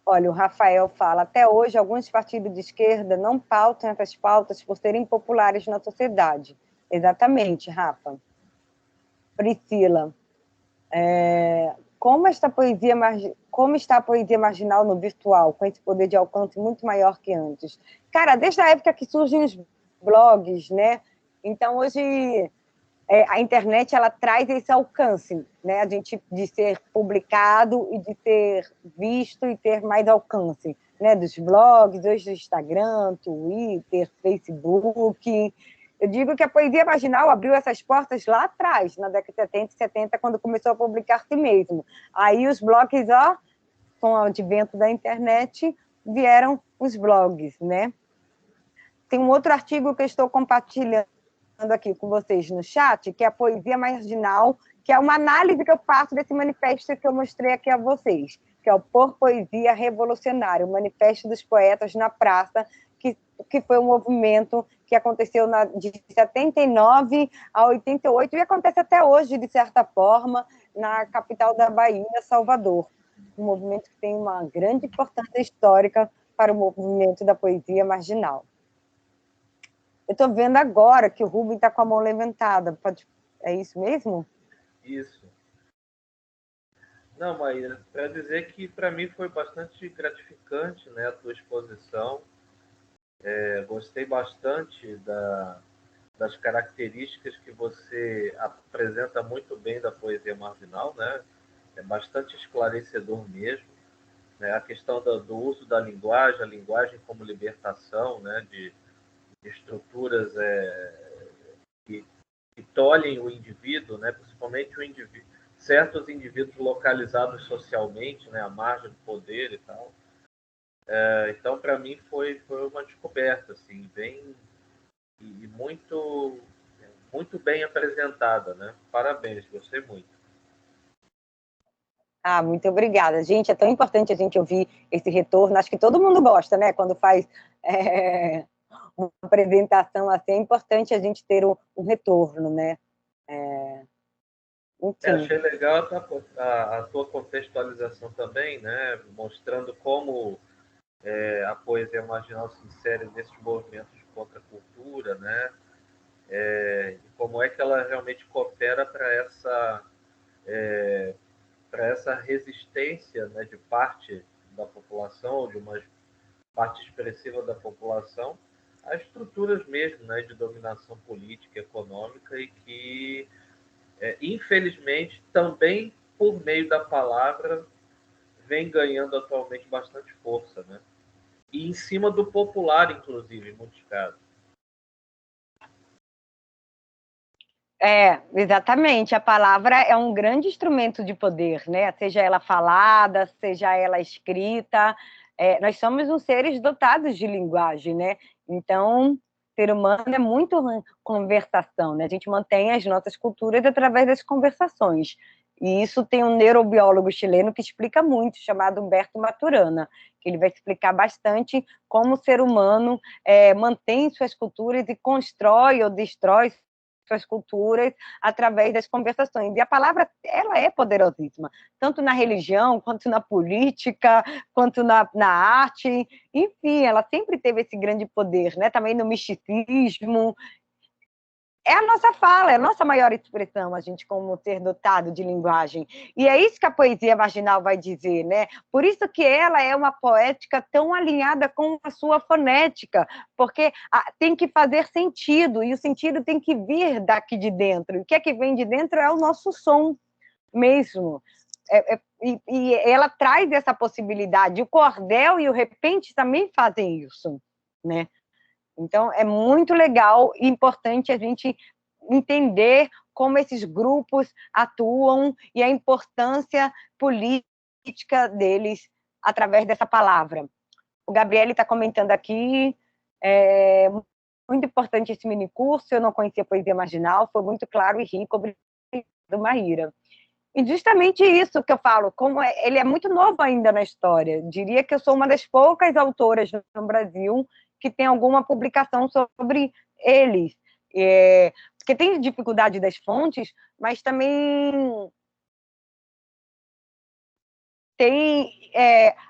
Olha, o Rafael fala: até hoje, alguns partidos de esquerda não pautam essas pautas por serem populares na sociedade. Exatamente, Rafa. Priscila. Como está a poesia marginal no virtual, com esse poder de alcance muito maior que antes? Cara, desde a época que surgem os blogs, né? Então, hoje, a internet, ela traz esse alcance, né? De ser publicado e de ser visto e ter mais alcance, né? Dos blogs, hoje do Instagram, Twitter, Facebook. Eu digo que a poesia marginal abriu essas portas lá atrás, na década de 70 e 70, quando começou a publicar si mesmo. Aí os blogs, com o advento da internet, vieram os blogs, né? Tem um outro artigo que eu estou compartilhando aqui com vocês no chat, que é a poesia marginal, que é uma análise que eu faço desse manifesto que eu mostrei aqui a vocês, que é o Por Poesia Revolucionária, o Manifesto dos Poetas na Praça, que foi um movimento que aconteceu de 79 a 88, e acontece até hoje, de certa forma, na capital da Bahia, Salvador. Um movimento que tem uma grande importância histórica para o movimento da poesia marginal. Eu estou vendo agora que o Rubem está com a mão levantada. É isso mesmo? Isso. Não, Maíra, para dizer que para mim foi bastante gratificante, né, a tua exposição. Gostei bastante das características que você apresenta muito bem da poesia marginal, né? É bastante esclarecedor mesmo, né? A questão do uso da linguagem, a linguagem como libertação, né? De estruturas que tolhem o indivíduo, né? Principalmente o indivíduo, certos indivíduos localizados socialmente, né? À margem do poder e tal. Então, para mim, foi uma descoberta, assim, bem e muito bem apresentada, né? Parabéns, gostei muito. Muito obrigada. Gente, é tão importante a gente ouvir esse retorno. Acho que todo mundo gosta, né? Quando faz uma apresentação assim, é importante a gente ter um retorno, né? Achei legal a tua contextualização também, né? Mostrando como a poesia marginal se insere nesses movimentos contra a cultura, né? E como é que ela realmente coopera para essa resistência, né, de parte da população, ou de uma parte expressiva da população, a estruturas mesmo, né, de dominação política e econômica, e que, infelizmente, também por meio da palavra, vem ganhando atualmente bastante força, né? E em cima do popular, inclusive, em muitos casos. Exatamente. A palavra é um grande instrumento de poder, né? Seja ela falada, seja ela escrita. Nós somos uns seres dotados de linguagem, né? Então, o ser humano é muito conversação, né? A gente mantém as nossas culturas através das conversações. E isso tem um neurobiólogo chileno que explica muito, chamado Humberto Maturana, que ele vai explicar bastante como o ser humano mantém suas culturas e constrói ou destrói suas culturas através das conversações. E a palavra, ela é poderosíssima, tanto na religião, quanto na política, quanto na arte. Enfim, ela sempre teve esse grande poder, né? Também no misticismo. É a nossa fala, é a nossa maior expressão, a gente como ser dotado de linguagem. E é isso que a poesia marginal vai dizer, né? Por isso que ela é uma poética tão alinhada com a sua fonética, porque tem que fazer sentido, e o sentido tem que vir daqui de dentro. E o que é que vem de dentro é o nosso som mesmo. E ela traz essa possibilidade. O cordel e o repente também fazem isso, né? Então, é muito legal e importante a gente entender como esses grupos atuam e a importância política deles através dessa palavra. O Gabriel está comentando aqui, muito importante esse minicurso, eu não conhecia poesia marginal, foi muito claro e rico, obrigado, Maíra. E justamente isso que eu falo, como ele é muito novo ainda na história. Diria que eu sou uma das poucas autoras no Brasil que tem alguma publicação sobre eles. Porque tem dificuldade das fontes, mas também tem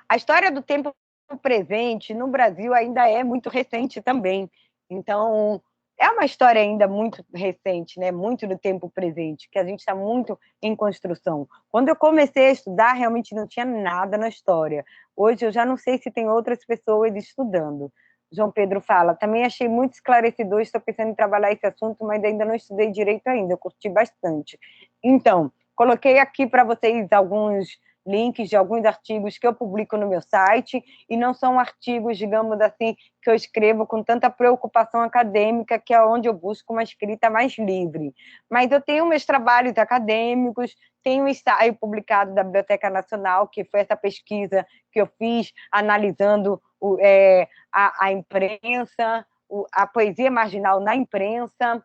a história do tempo presente no Brasil ainda é muito recente também. Então, é uma história ainda muito recente, né? Muito do tempo presente, que a gente está muito em construção. Quando eu comecei a estudar, realmente não tinha nada na história. Hoje eu já não sei se tem outras pessoas estudando. João Pedro fala, também achei muito esclarecedor, estou pensando em trabalhar esse assunto, mas ainda não estudei direito ainda, eu curti bastante. Então, coloquei aqui para vocês alguns links de alguns artigos que eu publico no meu site, e não são artigos, digamos assim, que eu escrevo com tanta preocupação acadêmica, que é onde eu busco uma escrita mais livre. Mas eu tenho meus trabalhos acadêmicos, tenho um ensaio publicado da Biblioteca Nacional, que foi essa pesquisa que eu fiz analisando a imprensa, a poesia marginal na imprensa.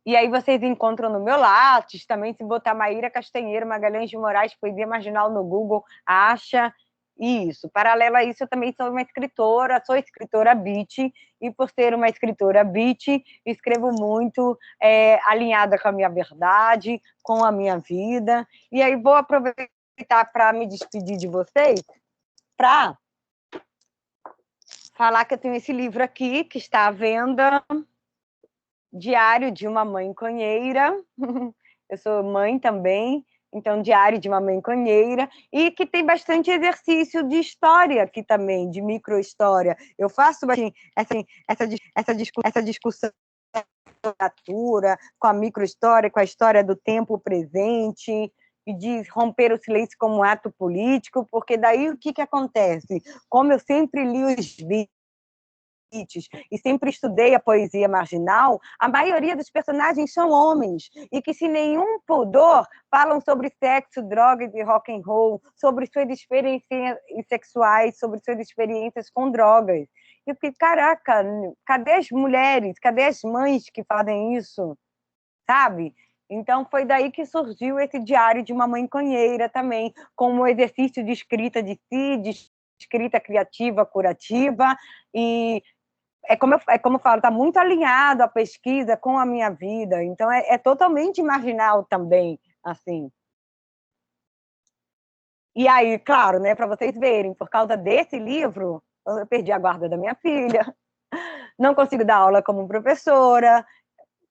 E aí vocês encontram no meu Lattes, também se botar Maíra Castanheira Magalhães de Moraes, poesia marginal no Google, acha isso. Paralelo a isso, eu também sou uma escritora, sou escritora beat, e por ser uma escritora beat, escrevo muito alinhada com a minha verdade, com a minha vida. E aí vou aproveitar para me despedir de vocês, para falar que eu tenho esse livro aqui, que está à venda, Diário de uma Mãe Conheira. Eu sou mãe também, então Diário de uma Mãe Conheira, e que tem bastante exercício de história aqui também, de microhistória. Eu faço essa discussão com a microhistória, com a história do tempo presente, e de romper o silêncio como um ato político, porque daí o que acontece? Como eu sempre li os e sempre estudei a poesia marginal, a maioria dos personagens são homens, e que sem nenhum pudor falam sobre sexo, drogas e rock and roll, sobre suas experiências sexuais, sobre suas experiências com drogas. E eu fiquei, caraca, cadê as mulheres, cadê as mães que fazem isso, sabe? Então, foi daí que surgiu esse Diário de uma Mãe Conheira também, como exercício de escrita de si, de escrita criativa, curativa, e é como eu falo, está muito alinhado a pesquisa com a minha vida, então é totalmente marginal também, assim. E aí, claro, né, para vocês verem, por causa desse livro, eu perdi a guarda da minha filha, não consigo dar aula como professora.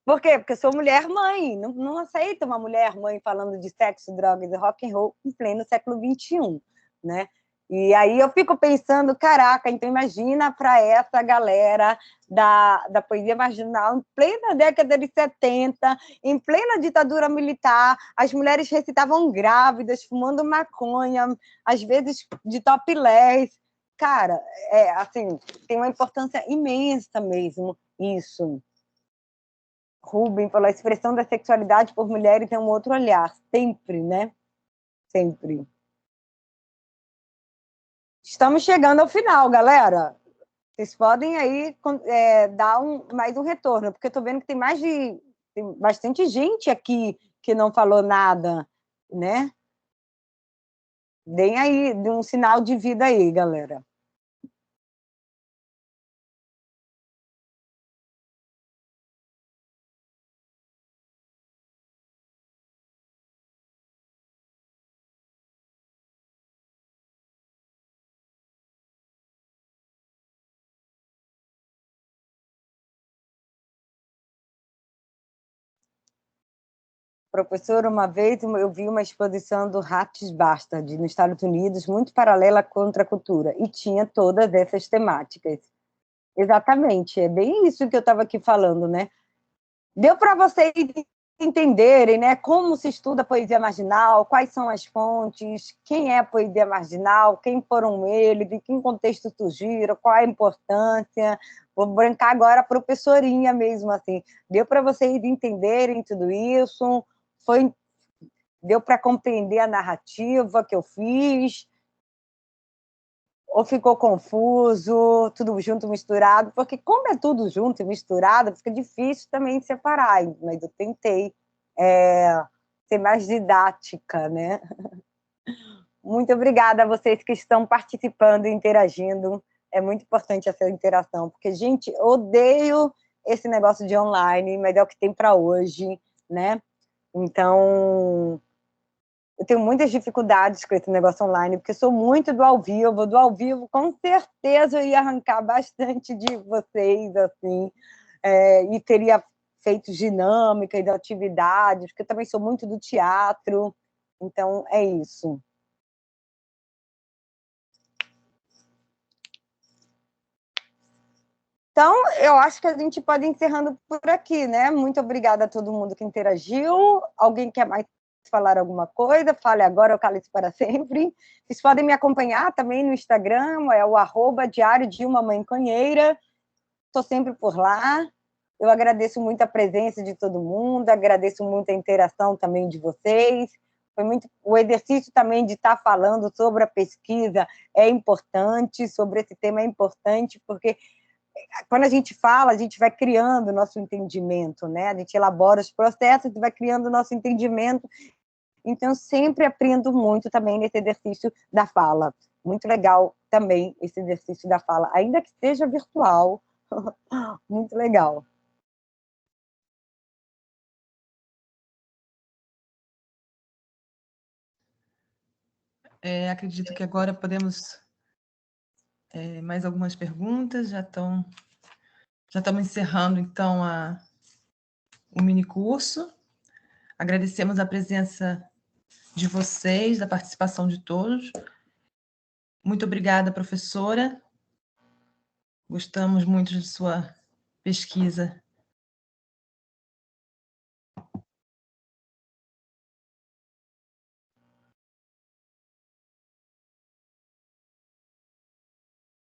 Por quê? Porque eu sou mulher-mãe, não aceito uma mulher-mãe falando de sexo, drogas e rock and roll em pleno século XXI, né? E aí eu fico pensando, caraca, então imagina para essa galera da poesia marginal, em plena década de 70, em plena ditadura militar, as mulheres recitavam grávidas, fumando maconha, às vezes de topless. Cara, assim, tem uma importância imensa mesmo isso. Rubem, pela expressão da sexualidade por mulheres é um outro olhar, sempre, né? Sempre. Estamos chegando ao final, galera. Vocês podem aí dar mais um retorno, porque eu estou vendo que tem bastante gente aqui que não falou nada, né? Deem aí um sinal de vida aí, galera. Professor, uma vez eu vi uma exposição do Ratos Bastard nos Estados Unidos, muito paralela à contracultura, e tinha todas essas temáticas. Exatamente, é bem isso que eu estava aqui falando, né? Deu para vocês entenderem, né, como se estuda a poesia marginal, quais são as fontes, quem é a poesia marginal, quem foram eles, em que contexto surgiram, qual a importância. Vou brincar agora a professorinha mesmo, assim. Deu para vocês entenderem tudo isso? Deu para compreender a narrativa que eu fiz? Ou ficou confuso, tudo junto, misturado? Porque como é tudo junto e misturado, fica difícil também separar, mas eu tentei ser mais didática, né? Muito obrigada a vocês que estão participando e interagindo. É muito importante essa interação, porque, gente, odeio esse negócio de online, mas é o que tem para hoje, né? Então, eu tenho muitas dificuldades com esse negócio online, porque sou muito do ao vivo. Do ao vivo, com certeza, eu ia arrancar bastante de vocês, assim, e teria feito dinâmica e de atividades, porque eu também sou muito do teatro. Então, é isso. Então, eu acho que a gente pode ir encerrando por aqui, né? Muito obrigada a todo mundo que interagiu. Alguém quer mais falar alguma coisa? Fale agora ou cale-se para sempre. Vocês podem me acompanhar também no Instagram, é o @Diário de uma Mãe Conheira. Estou sempre por lá. Eu agradeço muito a presença de todo mundo, agradeço muito a interação também de vocês. Foi muito o exercício também de estar falando sobre a pesquisa é importante, sobre esse tema é importante, porque quando a gente fala, a gente vai criando o nosso entendimento, né? A gente elabora os processos e vai criando o nosso entendimento. Então, sempre aprendo muito também nesse exercício da fala. Muito legal também esse exercício da fala, ainda que seja virtual. Muito legal. Acredito que agora podemos Mais algumas perguntas? Já estamos encerrando, então, o minicurso. Agradecemos a presença de vocês, a participação de todos. Muito obrigada, professora. Gostamos muito de sua pesquisa